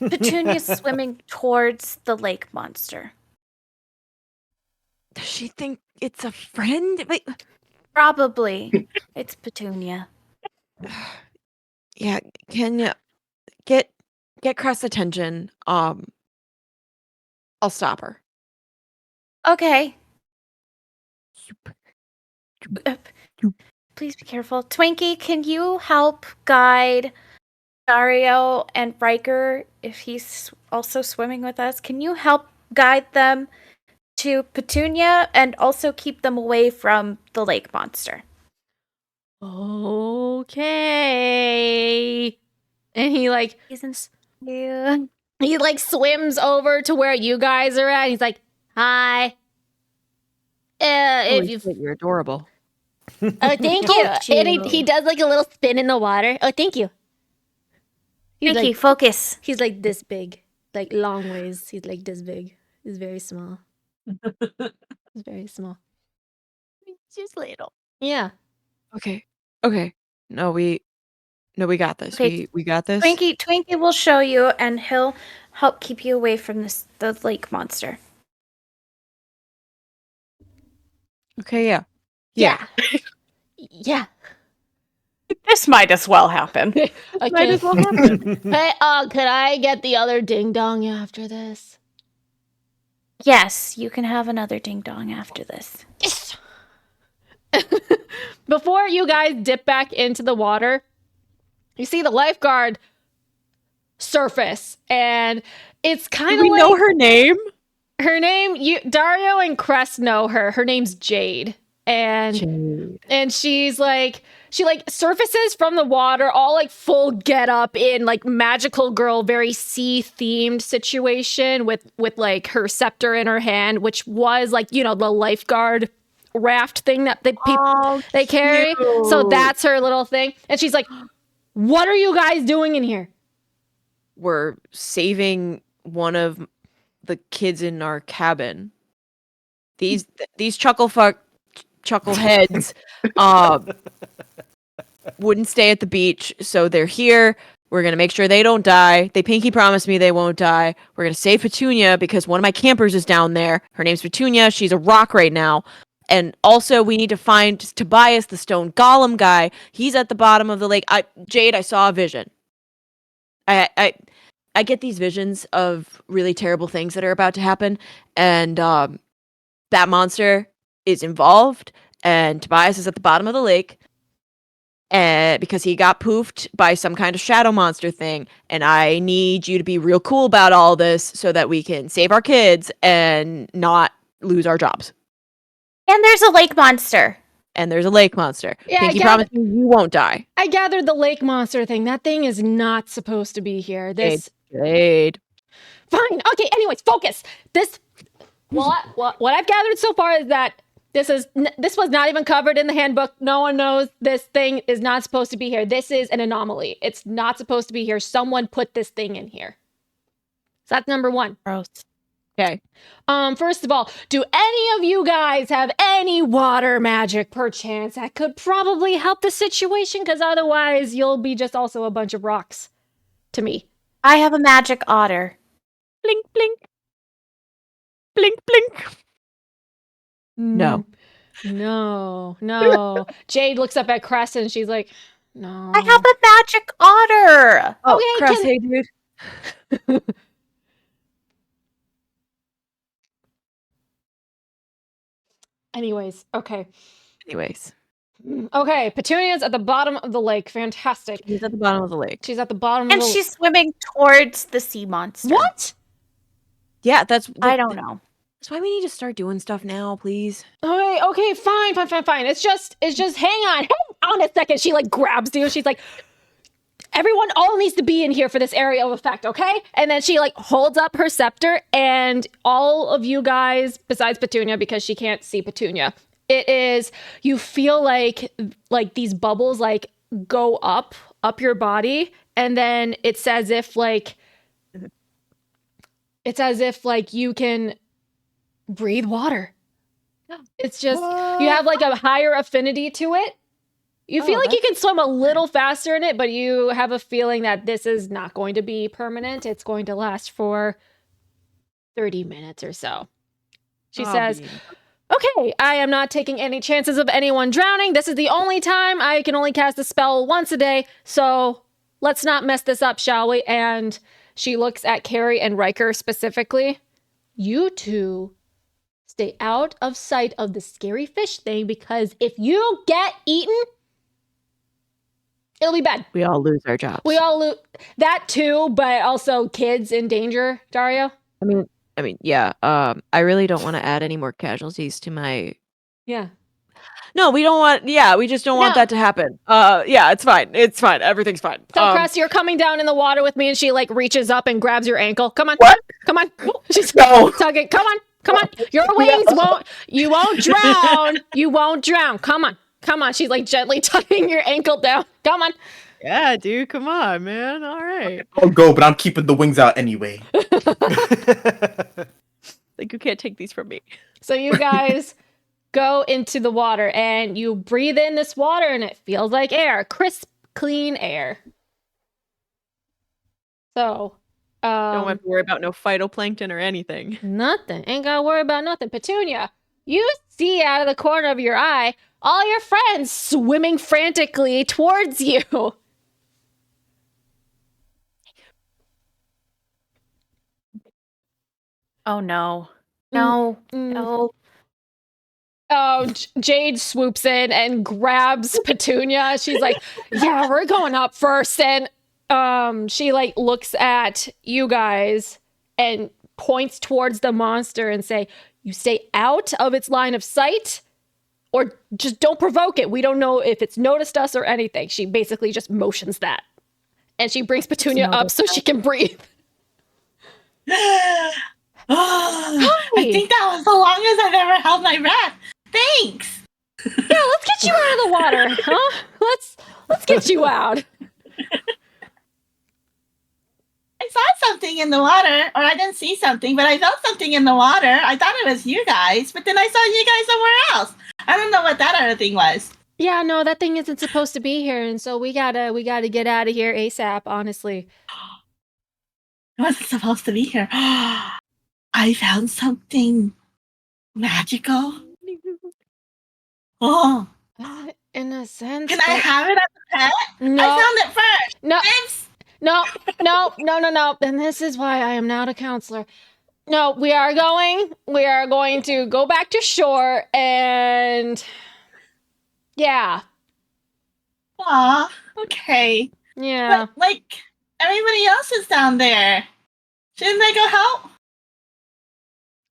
Petunia's swimming towards the lake monster. Does she think it's a friend? Wait. Probably. It's Petunia. Yeah, can you get Crest's attention? I'll stop her. Okay. Please be careful. Twinkie, can you help guide Dario and Riker if he's also swimming with us? Can you help guide them to Petunia and also keep them away from the lake monster? Okay. And he like he like swims over to where you guys are at. He's like, "Hi. You're adorable." Oh, thank you. And he does like a little spin in the water. Oh, thank you. Thank you. Focus. He's like this big, like long ways. He's like this big. He's very small. He's very small. Just little. Yeah. Okay. No, we got this. Okay. We got this. Twinkie will show you, and he'll help keep you away from the lake monster. Okay. Yeah. Yeah. This might as well happen. Hey, could I get the other ding dong after this? Yes, you can have another ding dong after this. Yes. Before you guys dip back into the water, you see the lifeguard surface, and it's kind of like... We know her name? Her name, Dario and Crest know her. Her name's Jade. And she's like she like surfaces from the water, all like full get up in like magical girl, very sea themed situation with like her scepter in her hand, which was like, you know, the lifeguard raft thing that they carry. So that's her little thing. And she's like, what are you guys doing in here? We're saving one of the kids in our cabin. These chuckleheads wouldn't stay at the beach, so they're here. We're gonna make sure they don't die. They pinky promised me they won't die. We're gonna save Petunia because one of my campers is down there. Her name's Petunia. She's a rock right now. And also, we need to find Tobias, the stone golem guy. He's at the bottom of the lake. Jade, I saw a vision. I get these visions of really terrible things that are about to happen, and that monster is involved, and Tobias is at the bottom of the lake, because he got poofed by some kind of shadow monster thing, and I need you to be real cool about all this so that we can save our kids and not lose our jobs. And there's a lake monster. Yeah, Pinky promised me you won't die. I gathered the lake monster thing. That thing is not supposed to be here. Jade. Fine. Okay. Anyways, focus. What I've gathered so far is that this was not even covered in the handbook. No one knows this thing is not supposed to be here. This is an anomaly. It's not supposed to be here. Someone put this thing in here. So that's number one. Gross. Okay. First of all, do any of you guys have any water magic perchance that could probably help the situation? Because otherwise you'll be just also a bunch of rocks to me. I have a magic otter. Blink, blink. Blink, blink. No. No. Jade looks up at Crest and she's like, no. I have a magic otter. Oh, Okay, Crest, hey, dude. Anyways, okay. Okay, Petunia's at the bottom of the lake. Fantastic. she's at the bottom of the lake. She's at the bottom of And the she's swimming towards the sea monster. What? Yeah, I don't know. That's why we need to start doing stuff now, please. Okay, fine. It's just hang on a second. She like grabs you. She's like, everyone all needs to be in here for this area of effect, okay? And then she like holds up her scepter, and all of you guys, besides Petunia, because she can't see Petunia, you feel like these bubbles like go up your body, and then it's as if like you can breathe water. It's just you have like a higher affinity to it. You feel like you can swim a little faster in it, but you have a feeling that this is not going to be permanent. It's going to last for 30 minutes or so. She says, okay, I am not taking any chances of anyone drowning. This is the only time I can only cast a spell once a day, so let's not mess this up, shall we? And she looks at Carrie and Riker specifically. You two stay out of sight of the scary fish thing, because if you get eaten, it'll be bad. We all lose our jobs. We all lose that too, but also kids in danger, Dario. I mean, yeah. I really don't want to add any more casualties to my. Yeah. No, we don't want. Yeah, we just don't want that to happen. Yeah, it's fine. Everything's fine. So, Cress, you're coming down in the water with me, and she like reaches up and grabs your ankle. Come on. What? Come on. She's No. tugging. Come on. Your wings you won't drown. You won't drown. Come on. She's like gently tugging your ankle down. Come on. Yeah, dude. Come on, man. All right. I'll go, but I'm keeping the wings out anyway. Like, you can't take these from me. So you guys go into the water and you breathe in this water, and it feels like air, crisp, clean air. So, Don't have to worry about no phytoplankton or anything. nothing. Ain't gotta worry about nothing. Petunia, you see out of the corner of your eye all your friends swimming frantically towards you. Oh no. No. No. Oh, Jade swoops in and grabs Petunia. She's like, yeah, we're going up first. And she like looks at you guys and points towards the monster and say, you stay out of its line of sight, or just don't provoke it. We don't know if it's noticed us or anything. She basically just motions that. And she brings Petunia up so she can breathe. I think that was the longest I've ever held my breath. Thanks. Yeah, let's get you out of the water, huh? Let's get you out. I saw something in the water, or I didn't see something, but I felt something in the water. I thought it was you guys, but then I saw you guys somewhere else. I don't know what that other thing was. Yeah, no, that thing isn't supposed to be here, and so we gotta get out of here ASAP, honestly. It wasn't supposed to be here. I found something magical. Oh, In a sense. can I have it as a pet? No. I found it first. No. Oops. No. And this is why I am not a counselor. No, we are going to go back to shore and yeah. Aw, okay. Yeah. But, like, everybody else is down there. Shouldn't they go help?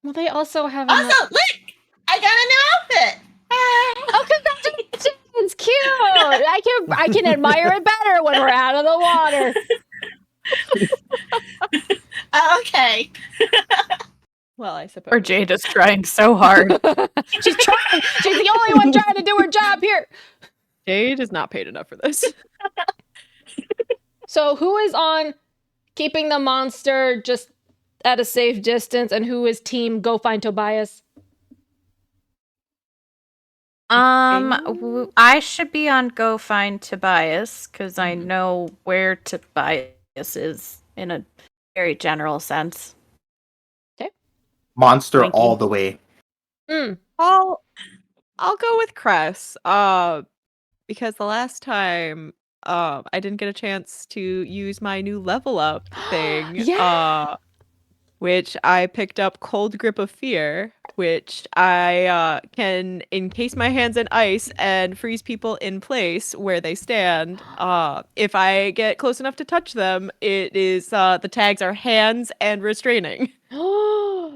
Well, they also have Also, look! I got a new outfit! Oh, congratulations! Cute! I can admire it better when we're out of the water. Okay. Well, I suppose. Or Jade is trying so hard. She's trying. She's the only one trying to do her job here. Jade is not paid enough for this. So who is on keeping the monster just at a safe distance, and who is team go find Tobias? I should be on go find Tobias because I know where Tobias is in a very general sense. Monster Thank you. all the way. I'll go with Cress. Because the last time I didn't get a chance to use my new level up thing. Yeah. Which I picked up Cold Grip of Fear, which I can encase my hands in ice and freeze people in place where they stand. If I get close enough to touch them, it is the tags are hands and restraining.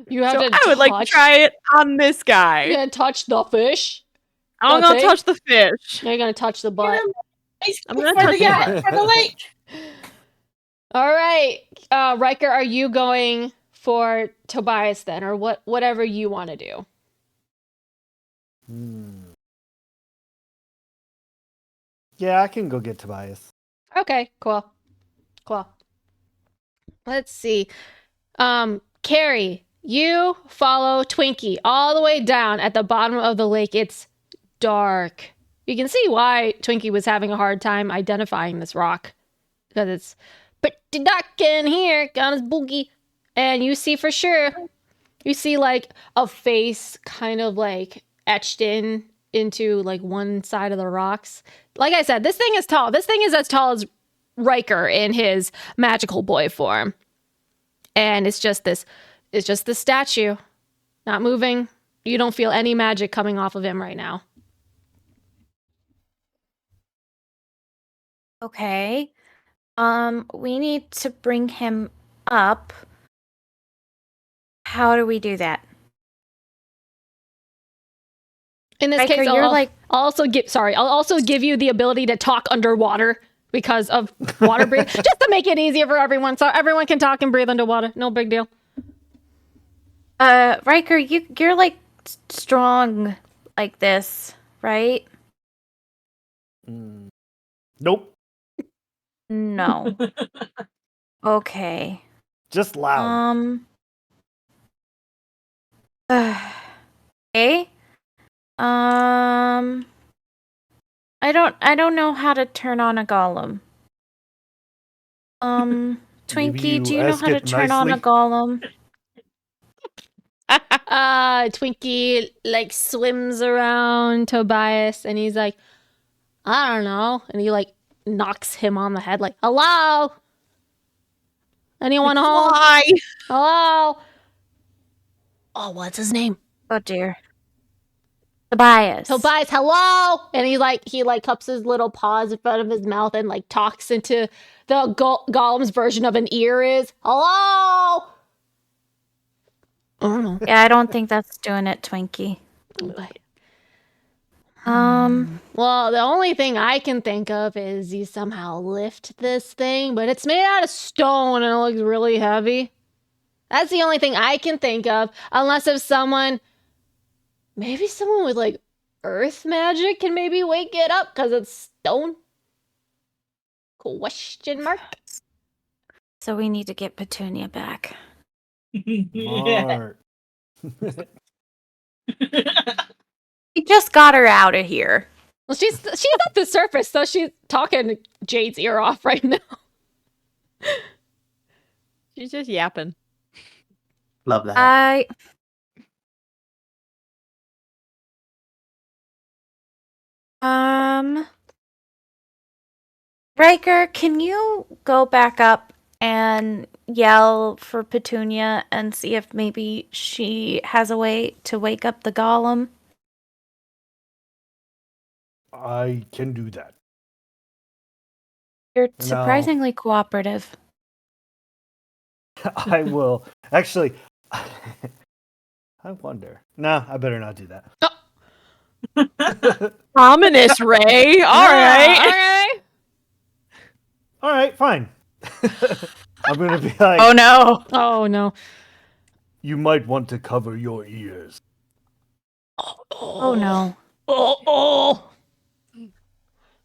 You have So to I would like to try it on this guy. You're gonna touch the fish? I'm gonna touch the fish. You're gonna touch the butt. I'm gonna touch the butt. For the lake. All right. Riker, are you going for Tobias then, or whatever you want to do? Yeah, I can go get Tobias. Okay, cool. Let's see. Carrie, you follow Twinkie all the way down at the bottom of the lake. It's dark. You can see why Twinkie was having a hard time identifying this rock. Because it's pretty dark in here, got his boogie. And you see for sure, you see like a face kind of like etched into like one side of the rocks. Like I said, this thing is tall. This thing is as tall as Riker in his magical boy form. And it's just this statue, not moving. You don't feel any magic coming off of him right now. Okay. We need to bring him up. How do we do that? In this Riker, case, you're I'll also give you the ability to talk underwater because of water breathing, just to make it easier for everyone, so everyone can talk and breathe underwater. No big deal. Riker, you're like strong like this, right? Nope. No. Okay. Just loud. Okay. I don't know how to turn on a golem. Twinkie, do you know how to turn on a golem? Twinkie like swims around Tobias and he's like, I don't know. And he like knocks him on the head like, hello? Anyone home? Why? Hello? Oh, what's his name? Oh dear. Tobias. Tobias, hello? And he cups his little paws in front of his mouth and like talks into the golem's version of an ear is, hello? I don't know. Yeah, I don't think that's doing it, Twinkie. Well, the only thing I can think of is you somehow lift this thing, but it's made out of stone and it looks really heavy. That's the only thing I can think of, unless if maybe someone with like earth magic can maybe wake it up because it's stone. Question mark. So we need to get Petunia back. Smart. We just got her out of here. Well, she's at the surface, so she's talking Jade's ear off right now. She's just yapping. Love that. Riker, can you go back up and yell for Petunia and see if maybe she has a way to wake up the golem? I can do that. You're No. surprisingly cooperative. I will. Actually, I wonder. No, I better not do that. Ominous, Ray. All right. All right, fine. I'm going to be like, Oh no! Oh no. you might want to cover your ears. Oh no! Oh.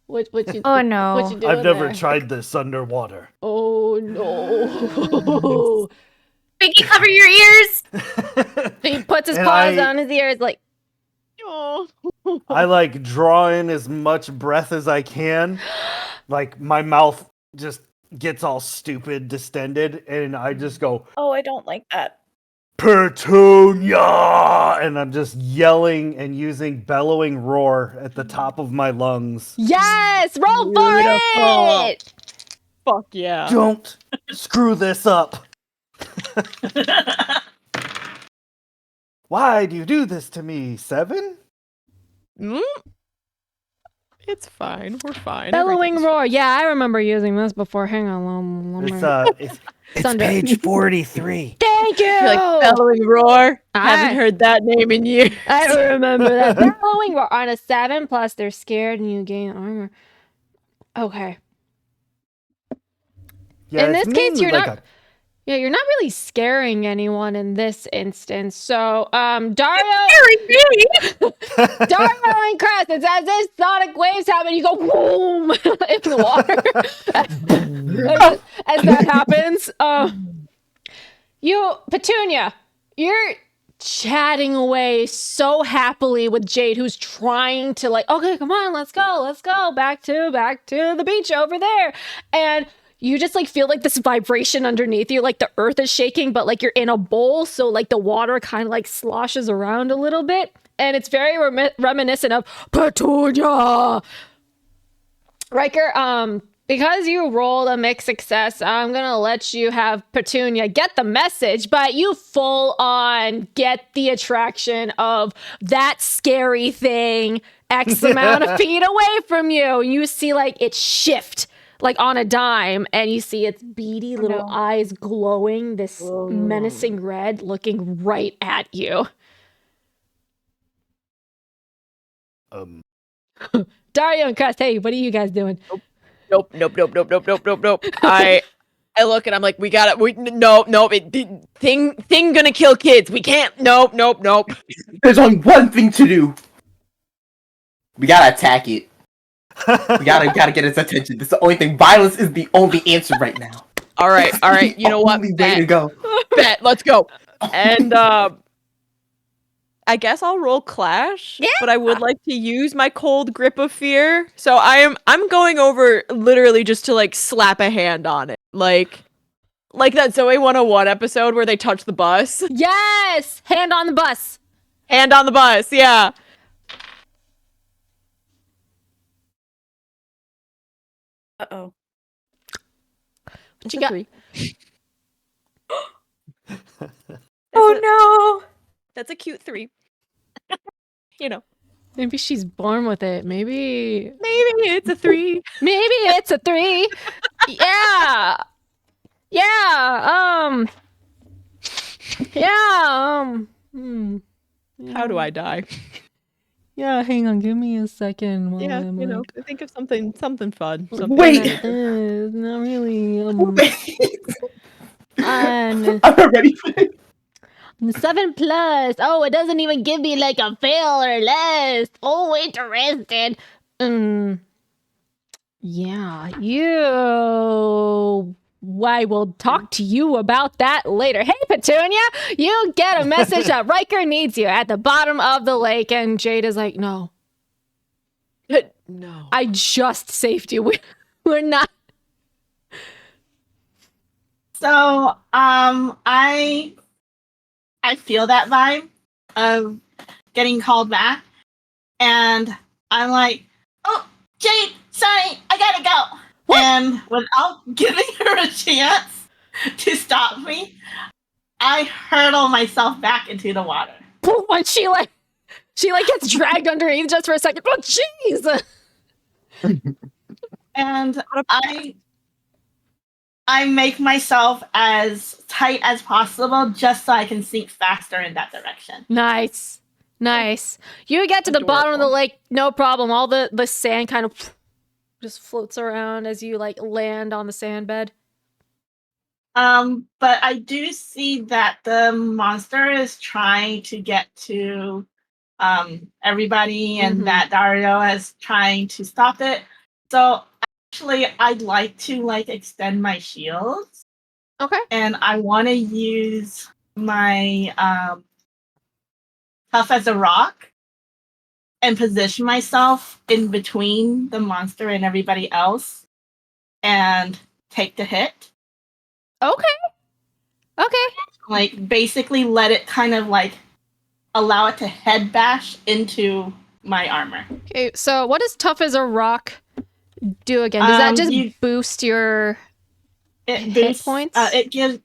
What you? Oh no! What you doing I've never there? tried this underwater. Oh no. Biggie, cover your ears. He puts his And paws I- on his ears like, Oh. I like draw in as much breath as I can. Like my mouth just gets all stupid, distended, and I just go, Oh, I don't like that. Petunia! And I'm just yelling and using bellowing roar at the top of my lungs. yes, roll for Beautiful. it. Fuck yeah. Don't screw this up. Why do you do this to me, Seven? Mm? It's fine. We're fine. Bellowing Everything's- roar. Yeah, I remember using this before. Hang on, It's Thunder. page 43. Thank you. You're like bellowing roar. I- Haven't heard that name in years. I remember that. Bellowing roar on a 7, plus they're scared and you gain armor. Okay. Yeah, In it's this case, mainly you're like not- Yeah, you're not really scaring anyone in this instance. So, Dario, Dario and Crest, it's as if sonic waves happen. You go boom in the water. as that happens, Petunia, you're chatting away so happily with Jade, who's trying to like, okay, come on, let's go back to the beach over there, and you just like feel like this vibration underneath you, like the earth is shaking, but like you're in a bowl, so like the water kind of like sloshes around a little bit, and it's very reminiscent of Petunia. Riker, because you rolled a mixed success, I'm gonna let you have Petunia get the message, but you full on get the attraction of that scary thing X amount of feet away from you. You see like it shift like on a dime, and you see its beady little eyes glowing this menacing red, looking right at you. Dario and Crest, hey, what are you guys doing? Nope. I look and I'm like, we gotta. Thing gonna kill kids. We can't. Nope. There's only one thing to do. We gotta attack it. We gotta get its attention. This is the only thing. Violence is the only answer right now. All right. You know what? Only way to go. Bet. Let's go. And I guess I'll roll Clash. Yeah. But I would like to use my cold grip of fear. So I'm going over literally just to like slap a hand on it, like that Zoe 101 episode where they touch the bus. Yes! Hand on the bus. Hand on the bus. Yeah. Uh-oh. What you got? 3. Oh no! That's a cute 3. You know. Maybe she's born with it. Maybe Maybe it's a 3. maybe it's a 3. Yeah. Yeah. Yeah. How do I die? Yeah, hang on, give me a second while Yeah, I'm you know, like, think of something fun. looking Something Wait. at this. Not really. Wait. On I'm not ready for it. 7+. Oh, it doesn't even give me like a fail or less. Oh, interested. Yeah, you. I will talk to you about that later. Hey, Petunia, you get a message that Riker needs you at the bottom of the lake. And Jade is like, no, No. I just saved you. We're not. So, I feel that vibe of getting called back, and I'm like, "Oh, Jade, sorry, I gotta go." What? And without giving her a chance to stop me, I hurtle myself back into the water. When she gets dragged underneath just for a second. Oh, jeez. And I make myself as tight as possible just so I can sink faster in that direction. Nice. You get to the bottom of the lake, no problem. All the sand kind of just floats around as you like land on the sand bed. But I do see that the monster is trying to get to everybody, and that Dario is trying to stop it. So actually, I'd like to extend my shields. Okay. And I want to use my tough as a rock and position myself in between the monster and everybody else and take the hit. Okay. Basically let it kind of allow it to head bash into my armor. Okay, so what does tough as a rock do again? Does that just boost your hit points? It gives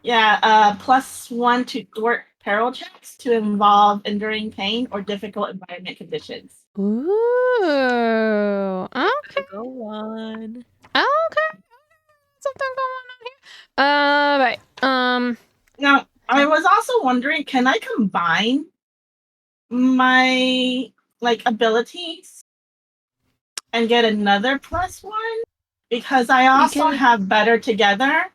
+1 to thwart peril checks to involve enduring pain or difficult environment conditions. Ooh. Okay. Go on. Okay. Something going on here. Right. Now, I was also wondering, can I combine my abilities and get another +1? Because I also have better together.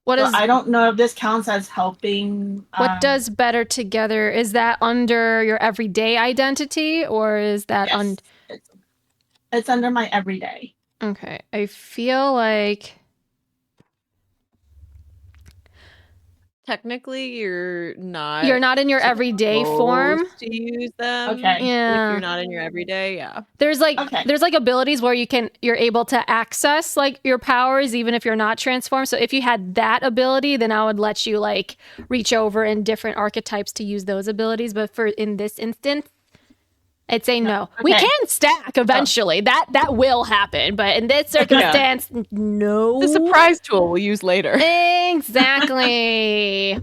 I don't know if this counts as helping. What does better together? Is that under your everyday identity, or is that yes, it's under my everyday. Okay, I feel like Technically, you're not in your everyday form to use them. Okay. Yeah. If you're not in your everyday, yeah. There's abilities where you're able to access your powers even if you're not transformed. So if you had that ability, then I would let you reach over in different archetypes to use those abilities. But in this instance, I'd say no. Okay. We can stack eventually. That will happen, but in this circumstance, no. The surprise tool we'll use later. Exactly.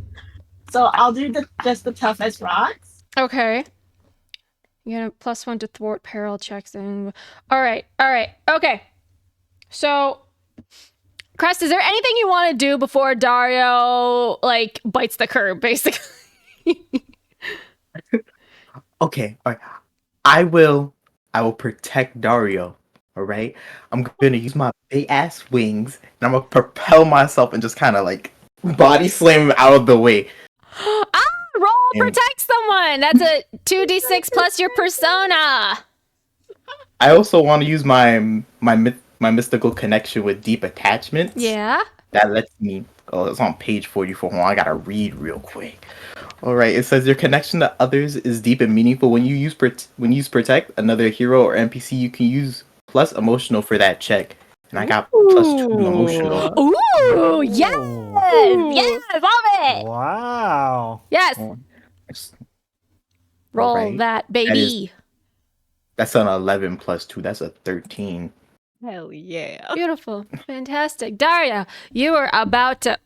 So I'll do just the tough as rocks. Okay. You get a +1 to thwart peril checks. And all right. Okay. So, Crest, is there anything you want to do before Dario bites the curb, basically? Okay, all right. I will protect Dario. All right. I'm gonna use my big ass wings, and I'm gonna propel myself and just kind of body slam him out of the way. Roll protect someone. That's a 2d6 plus your persona. I also want to use my mystical connection with deep attachments. Yeah. That lets me. Oh, it's on page 44. Hold on, I gotta read real quick. All right, it says your connection to others is deep and meaningful. When you use protect another hero or NPC, you can use plus emotional for that check. And I got +2 emotional. Ooh, yes, yes, love it. Wow. Yes. Roll right. that, baby. That's an 11 +2. That's a 13. Hell yeah. Beautiful, fantastic, Dario. You are about to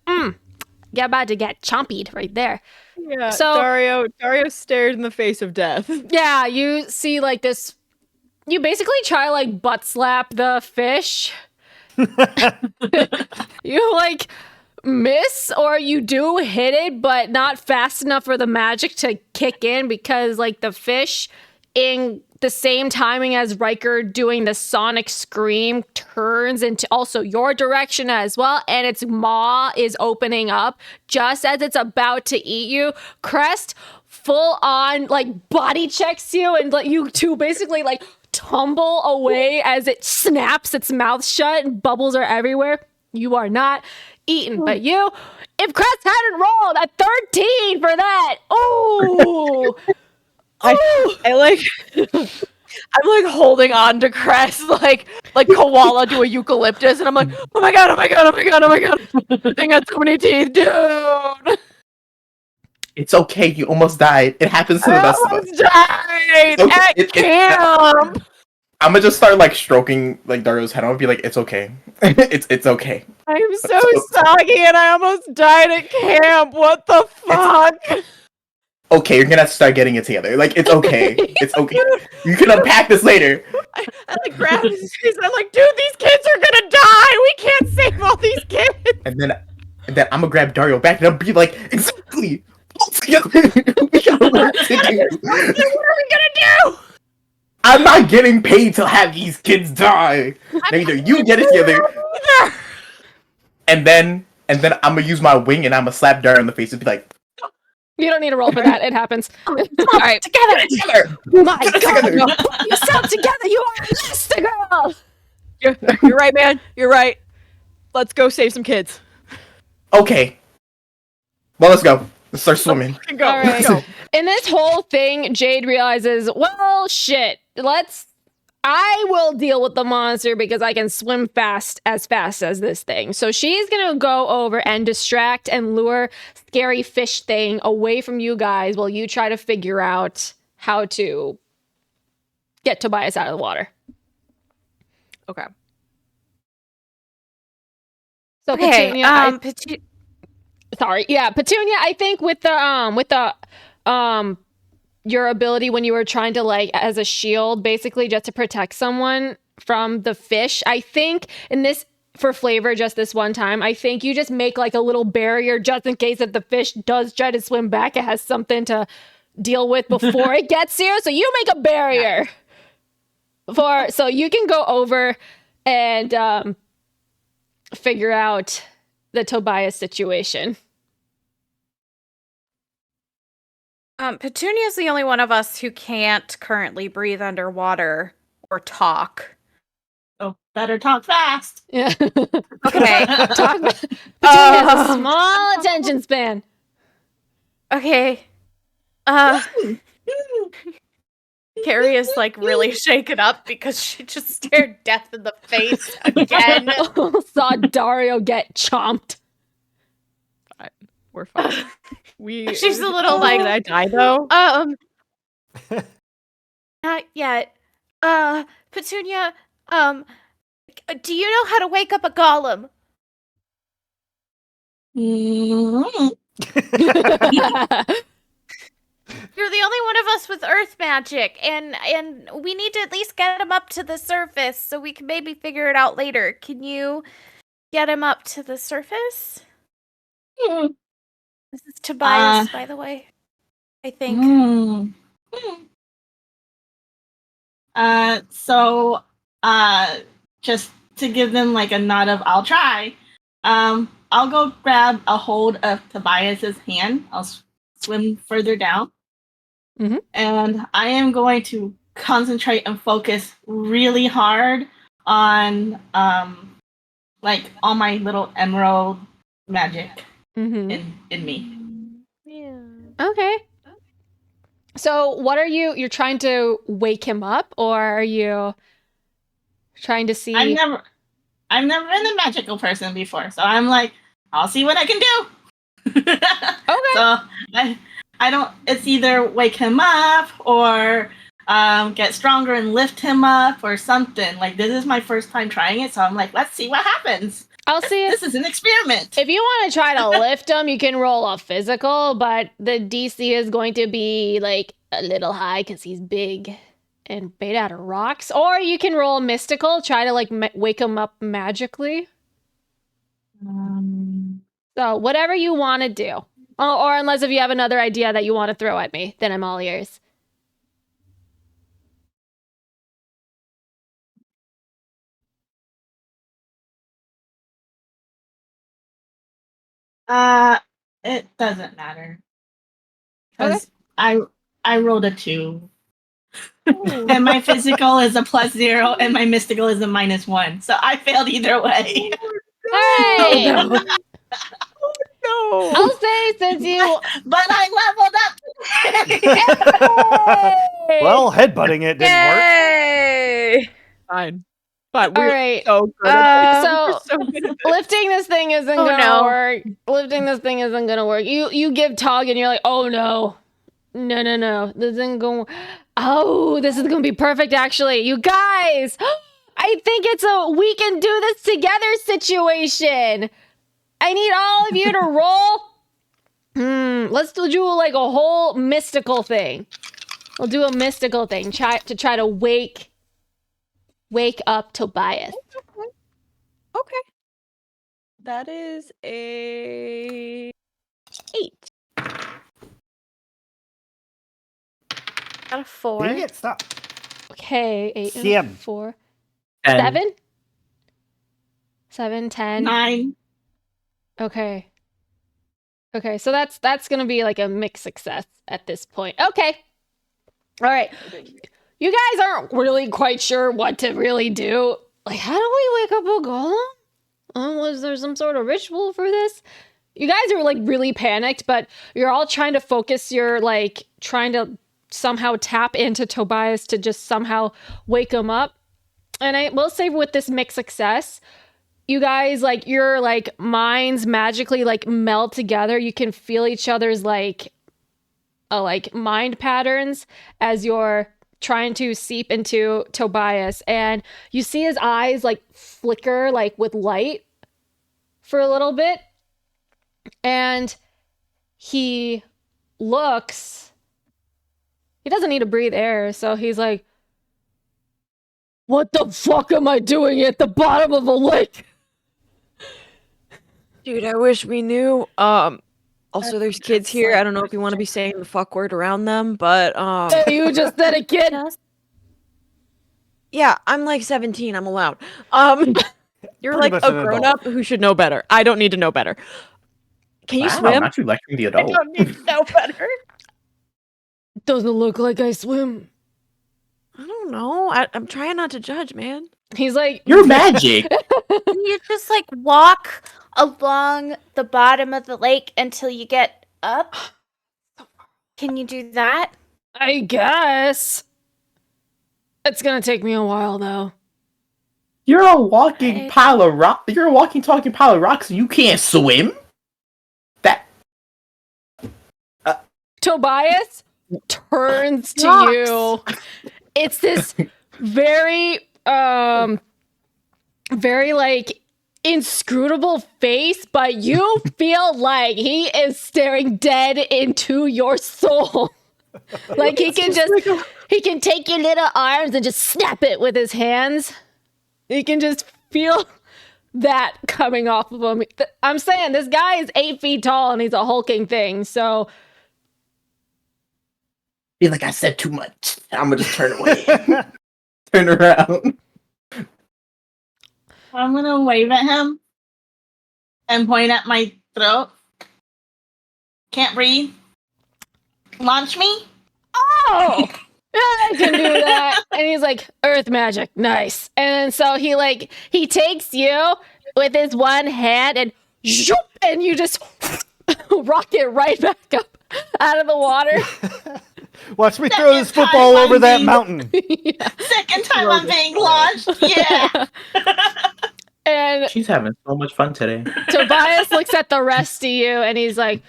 get chompied right there. Yeah. So Dario stared in the face of death. Yeah, you see this. You basically try butt slap the fish. You miss or you do hit it, but not fast enough for the magic to kick in because like the fish in the same timing as Riker doing the sonic scream turns into also your direction as well, and its maw is opening up just as it's about to eat you. Crest full on like body checks you and let you two basically like tumble away as it snaps its mouth shut and bubbles are everywhere. You are not eaten, but you, if Crest hadn't rolled a 13 for that, oh, I like I'm like holding on to Crest like koala to a eucalyptus, and I'm like, oh my god, I think I got so many teeth, dude. It's okay. You almost died. It happens to the best of us. almost died Okay, at camp. I'm gonna just start like stroking like Dario's head. I'm gonna be like, it's okay. it's okay. I'm so soggy and I almost died at camp. What the fuck? Okay, you're gonna have to start getting it together. Like, it's okay. It's okay. You can unpack this later. I like grab his face and I'm like, dude, these kids are gonna die. We can't save all these kids. And then I'm gonna grab Dario back and I'll be like, exactly. Pull together. We gotta work together. What are we gonna do? I'm not getting paid to have these kids die. Now either you get it together, and then I'm gonna use my wing and I'm gonna slap Dario in the face and be like, you don't need to roll for that. It happens. All right, together. My God, put yourself together. You are Elastigirl. You're right, man. You're right. Let's go save some kids. Okay. Well, let's go. Let's start swimming. Go. All right. Go. In this whole thing, Jade realizes, well, shit. I will deal with the monster because I can swim fast as this thing. So she's going to go over and distract and lure scary fish thing away from you guys while you try to figure out how to get Tobias out of the water. Okay. So Okay, Petunia, Petunia, I think with the your ability when you were trying to like as a shield basically just to protect someone from the fish, I think in this for flavor just this one time, I think you just make like a little barrier just in case if the fish does try to swim back, it has something to deal with before it gets you. So you make a barrier so you can go over and figure out the Tobias situation. Petunia's the only one of us who can't currently breathe underwater or talk. Oh, better talk fast. Yeah. Okay. Petunia has a small attention span. Okay. Carrie is like really shaken up because she just stared death in the face again. Saw Dario get chomped. We're fine. She's a little like, did I die though? Not yet. Petunia, do you know how to wake up a golem? Mm-hmm. You're the only one of us with earth magic, and we need to at least get him up to the surface so we can maybe figure it out later. Can you get him up to the surface? Mm. This is Tobias, by the way. I think. So just to give them like a nod of I'll try, I'll go grab a hold of Tobias's hand. I'll swim further down. Mm-hmm. And I am going to concentrate and focus really hard on like all my little emerald magic in me. Yeah. Okay. So what are you're trying to wake him up, or are you trying to see? I've never been a magical person before, so I'm like, I'll see what I can do. Okay. So I don't. It's either wake him up or get stronger and lift him up or something. Like this is my first time trying it, so I'm like, let's see what happens. I'll see. This is an experiment. If you want to try to lift him, you can roll a physical, but the DC is going to be like a little high because he's big and made out of rocks. Or you can roll mystical, try to like wake him up magically. So whatever you want to do. Or unless if you have another idea that you want to throw at me, then I'm all ears. It doesn't matter. Okay. Because I rolled a 2. And my physical is a +0 and my mystical is a -1. So I failed either way. All right. No. No. I'll say since you But I leveled up. Well, headbutting it didn't work. Yay! Fine. But All we're right. so good at this. We're So so good at this. lifting this thing isn't Oh, gonna no. work. Lifting this thing isn't gonna work. You give tug and you're like, oh no. No. This isn't going. Oh, this is gonna be perfect actually. You guys, I think it's a we can do this together situation. I need all of you to roll. Let's do like a whole mystical thing. We'll do a mystical thing. Try to wake up Tobias. Okay. That is a 8. Got a 4. Dang it, stop. Okay, 8 and Seven. 4. 10. 7? 7, 10. 9. Okay. Okay, so that's gonna be like a mixed success at this point. Okay. All right. You guys aren't really quite sure what to really do. Like, how do we wake up a golem? Was there some sort of ritual for this? You guys are like really panicked, but you're all trying to focus. You're like trying to somehow tap into Tobias to just somehow wake him up. And I will say with this mixed success, you guys like your like minds magically like meld together. You can feel each other's like mind patterns as you're trying to seep into Tobias, and you see his eyes like flicker like with light for a little bit, and he doesn't need to breathe air, so he's like, what the fuck am I doing at the bottom of a lake? Dude, I wish we knew. Also, there's kids here. I don't know if you want to be saying the fuck word around them, but You just said a kid. yeah, I'm like 17. I'm allowed. You're Pretty like much a an adult. grown up who should know better. I don't need to know better. Can you Wow, swim? not you lecturing the I adult. don't need to know better. Doesn't look like I swim. I don't know. I'm trying not to judge, man. He's like, You're magic. Can you just like walk along the bottom of the lake until you get up? Can you do that? I guess. It's gonna take me a while though. You're a walking Right. pile of rock. You're a walking, talking pile of rocks. And you can't swim. That Tobias turns to you. It's this very very like inscrutable face, but you feel like he is staring dead into your soul. Like he can take your little arms and just snap it with his hands. You can just feel that coming off of him. I'm saying this guy is 8 feet tall and he's a hulking thing, so feel like I said too much. I'm gonna just turn away. Turn around. I'm gonna wave at him and point at my throat. Can't breathe. Launch me. oh, I can do that. And he's like, earth magic, nice. And so he takes you with his one hand and zoop, and you just rocket right back up out of the water. Watch me throw this football over that mountain. Second time I'm being launched. Yeah. And She's having so much fun today. Tobias looks at the rest of you and he's like,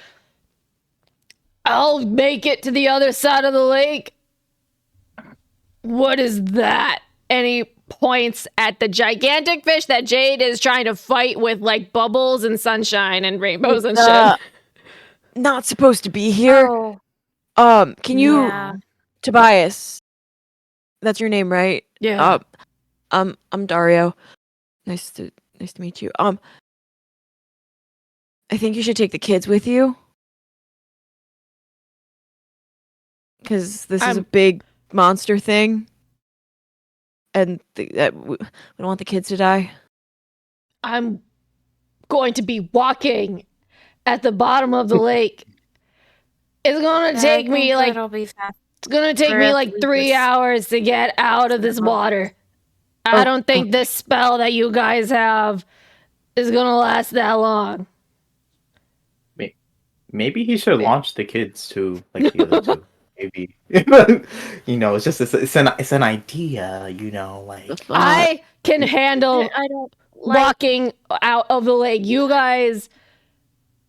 I'll make it to the other side of the lake. What is that? And he points at the gigantic fish that Jade is trying to fight with like bubbles and sunshine and rainbows and shit. Not supposed to be here. Oh, Can you, yeah. Tobias? That's your name, right? Yeah. I'm Dario. Nice to meet you. I think you should take the kids with you. Because this is a big monster thing. And we don't want the kids to die. I'm going to be walking at the bottom of the lake. It's gonna take me like it'll be fast. it's gonna take me like 3 hours to get out of this water. I don't think this spell that you guys have is gonna last that long. Maybe he should launch the kids too, like the other two. Maybe it's just it's an idea, like I can handle I don't walking out of the lake. You guys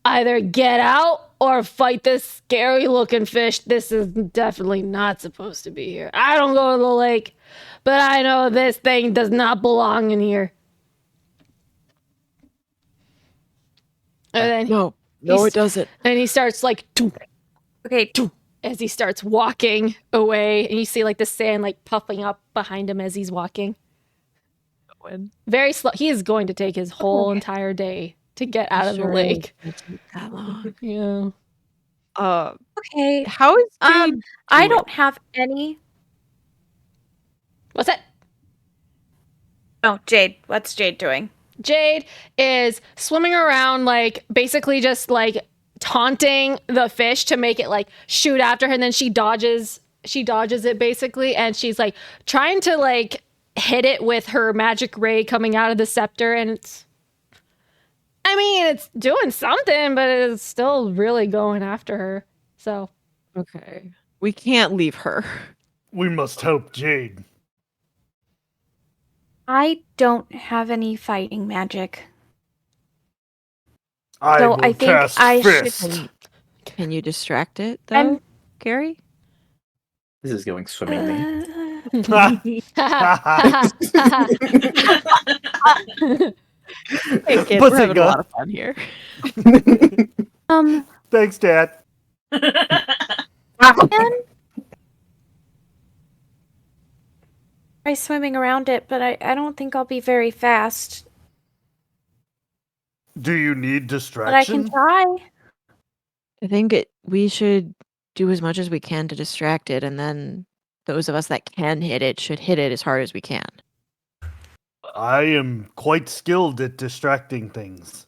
either get out or fight this scary looking fish. This is definitely not supposed to be here. I don't go to the lake, but I know this thing does not belong in here. And then No, it doesn't. and he starts like Okay. as he starts walking away, and you see like the sand like puffing up behind him as he's walking. Very slow. He is going to take his whole entire day to get out of the lake. That long. Yeah. Okay. How is Jade I doing? don't have any. What's that? Oh, Jade. What's Jade doing? Jade is swimming around, like basically just like taunting the fish to make it like shoot after her, and then she dodges it basically, and she's like trying to like hit it with her magic ray coming out of the scepter, and it's doing something, but it's still really going after her. So Okay. We can't leave her. We must help Jade. I don't have any fighting magic. I So will I think cast I should- fist. Can you distract it, though, I'm- Gary? this is going swimmingly. Hey, kid, Pussy we're having a gun. lot of fun here. Thanks, Dad. can try swimming around it, but I don't think I'll be very fast. Do you need But I distraction? can try. I think we should do as much as we can to distract it, and then those of us that can hit it should hit it as hard as we can. I am quite skilled at distracting things.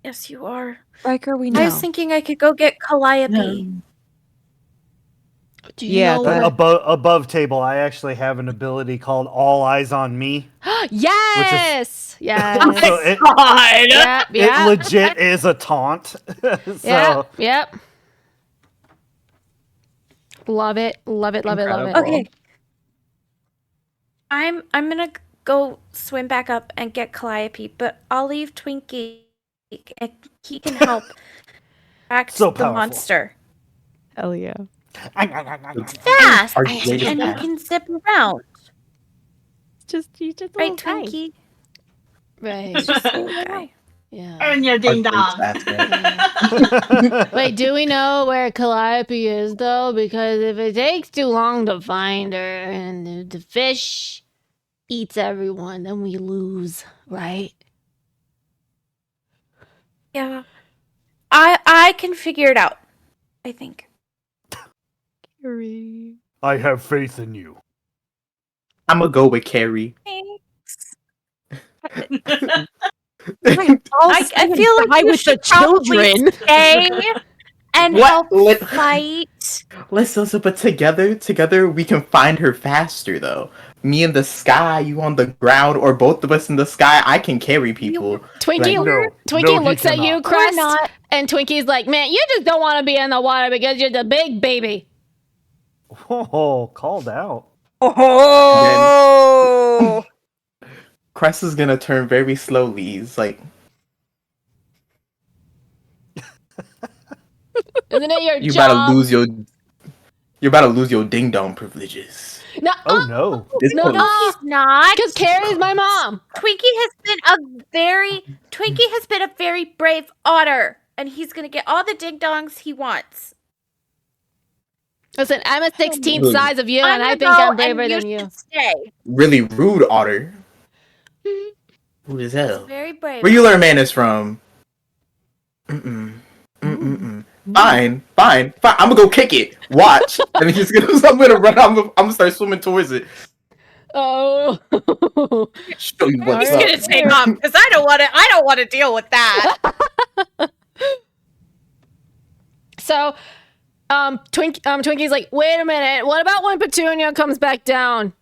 Yes, you are. Riker, we know. I was thinking I could go get Calliope. Do you Yeah, know that- where- Above table, I actually have an ability called All Eyes on Me. Yes, yes. So it Yep. legit is a taunt. So Yep. Love it. Love it. Love it. Love it. Incredible. Okay. I'm gonna go swim back up and get Calliope, but I'll leave Twinkie. And he can help act So the powerful. monster. Hell yeah. Fast, Our and greatest you path. can zip around. He's just a Right, little guy. Twinkie? Right. Just a little guy. Yeah. Earn your ding Our dong. greatest asset. Wait, do we know where Calliope is though? Because if it takes too long to find her and if the fish eats everyone, then we lose, right? Yeah. I can figure it out. I think. I have faith in you. I'm gonna go with Carrie. I feel like die you with should the probably children. stay and What? help Let- fight. Listen, but together we can find her faster though. Me in the sky, you on the ground, or both of us in the sky. I can carry people. Twinkie, No, Twinkie no, he looks at you, cannot. Crest, not. and Twinkie's like, "Man, you just don't want to be in the water because you're the big baby." Oh, called out. Oh! Crest is gonna turn very slowly. He's like, Isn't it your you job? about to lose your. You're about to lose your ding dong privileges. No, Oh no. This No, one- no. He's not. because Carrie's my mom. Twinkie has been a very brave otter, and he's gonna get all the ding dongs he wants. Listen, I'm a 16th Really? size of you, and I gonna think go I'm braver and than you. should stay. Really rude, Otter. Rude as hell. Very brave. Where you learn manners from? Fine. I'm gonna go kick it. Watch. And I'm gonna run. I'm gonna start swimming towards it. Oh. Show you what's He's up. gonna take off because I don't want to deal with that. So, Twinkie's like, wait a minute. What about when Petunia comes back down?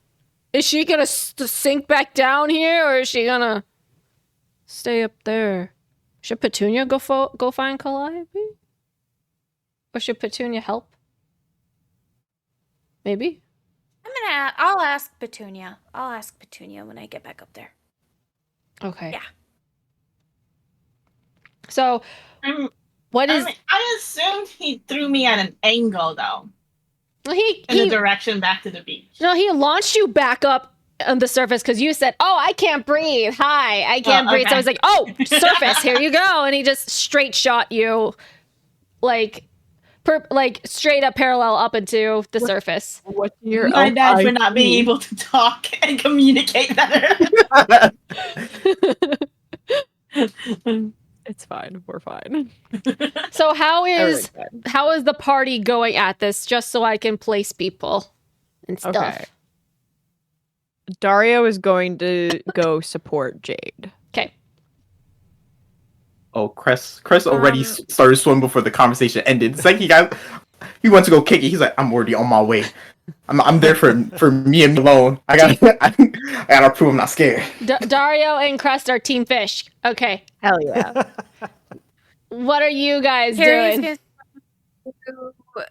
Is she gonna sink back down here, or is she gonna stay up there? Should Petunia go find Calliope? Or should Petunia help? Maybe. I'll ask Petunia. I'll ask Petunia when I get back up there. Okay. Yeah. So, I assumed he threw me at an angle, though. He in the direction back to the beach. No, he launched you back up on the surface because you said, "Oh, I can't breathe. Hi, I can't breathe." So I was like, "Oh, surface, here you go," and he just straight shot you, like straight up parallel up into the surface. What's your My bad for not being able to talk and communicate better. It's fine. We're fine. So how is the party going at this? Just so I can place people and stuff. Okay. Dario is going to go support Jade. Okay. Oh, Chris already started swimming before the conversation ended. It's like he went to go kick it. He's like, I'm already on my way. I'm there for me and me alone. I gotta prove I'm not scared. Dario and Crest are Team Fish. Okay. Hell yeah. What are you guys Harry's doing? gonna go to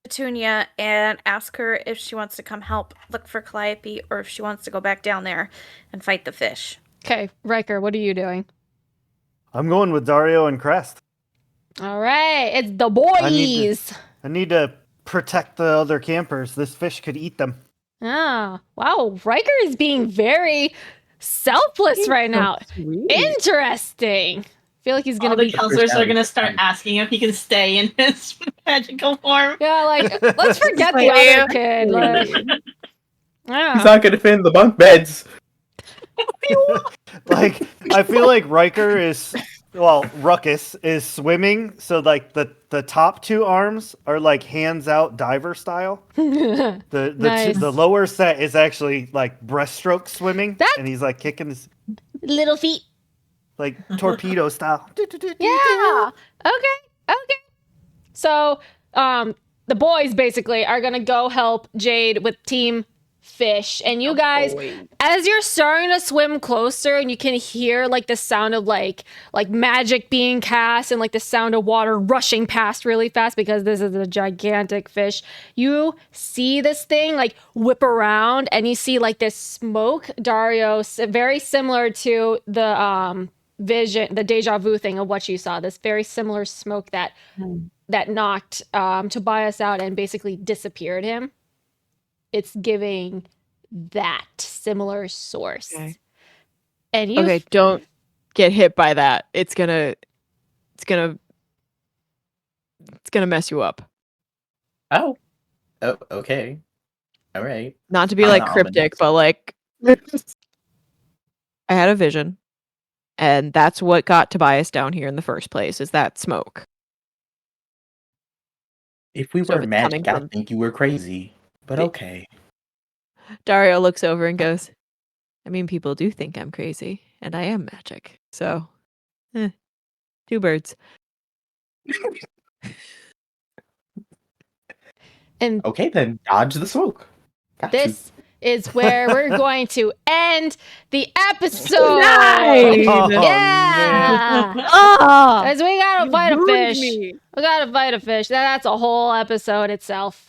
Petunia and ask her if she wants to come help look for Calliope or if she wants to go back down there and fight the fish. Okay, Riker, what are you doing? I'm going with Dario and Crest. All right, it's the boys. I need to protect the other campers. This fish could eat them. Ah, wow. Riker is being very selfless right now. Sweet. Interesting. I feel like he's gonna All the be. counselors are gonna start asking if he can stay in his magical form. Yeah, like let's forget the other kid. Like, He's not gonna fit in the bunk beds. Like, I feel like Ruckus is swimming, so like the top two arms are like hands out diver style. Nice. The lower set is actually like breaststroke swimming, and he's like kicking his little feet. like torpedo style. Yeah. Okay. So, the boys basically are gonna go help Jade with Team Fish, and you guys, as you're starting to swim closer, and you can hear like the sound of like magic being cast, and like the sound of water rushing past really fast because this is a gigantic fish. You see this thing like whip around, and you see like this smoke, Dario, very similar to the vision, the deja vu thing of what you saw. This very similar smoke that knocked Tobias out and basically disappeared him. It's giving that similar source. Okay. And you don't get hit by that. It's gonna mess you up. Oh, okay. All right. Not to be like cryptic, but like I had a vision, and that's what got Tobias down here in the first place, is that smoke. If we were magic, I think you were crazy. But okay. Dario looks over and goes, I mean, people do think I'm crazy, and I am magic. So, two birds. And okay, then dodge the smoke. This is where we're going to end the episode. Nice. Yeah. Oh, as we gotta fight a fish. We gotta fight a fish. That's a whole episode itself.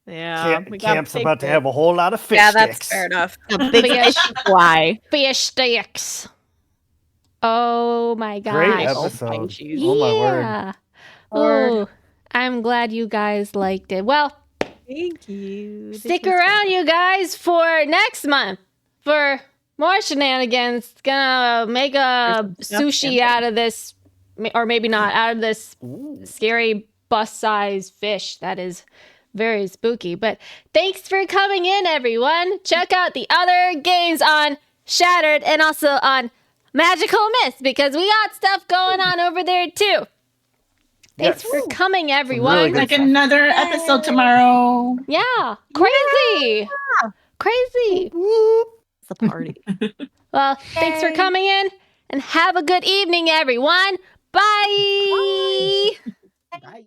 Yeah. Camp's about to have a whole lot of fish Yeah, sticks. that's fair enough. A big fish fly. Fish sticks. Oh my god. Great episode. Oh my word. Oh, I'm glad you guys liked it. Well, thank you. Stick around, you guys, for next month for more shenanigans. Gonna make a sushi out of this, or maybe not, out of this scary bus-sized fish that is very spooky. But thanks for coming in, everyone. Check out the other games on Shattered and also on Magical Myth, because we got stuff going on over there too. Thanks Yes. for coming, really everyone. good Like stuff. another episode tomorrow. Yeah, crazy. Crazy. It's a party. Well, thanks for coming in and have a good evening, everyone. Bye. Bye.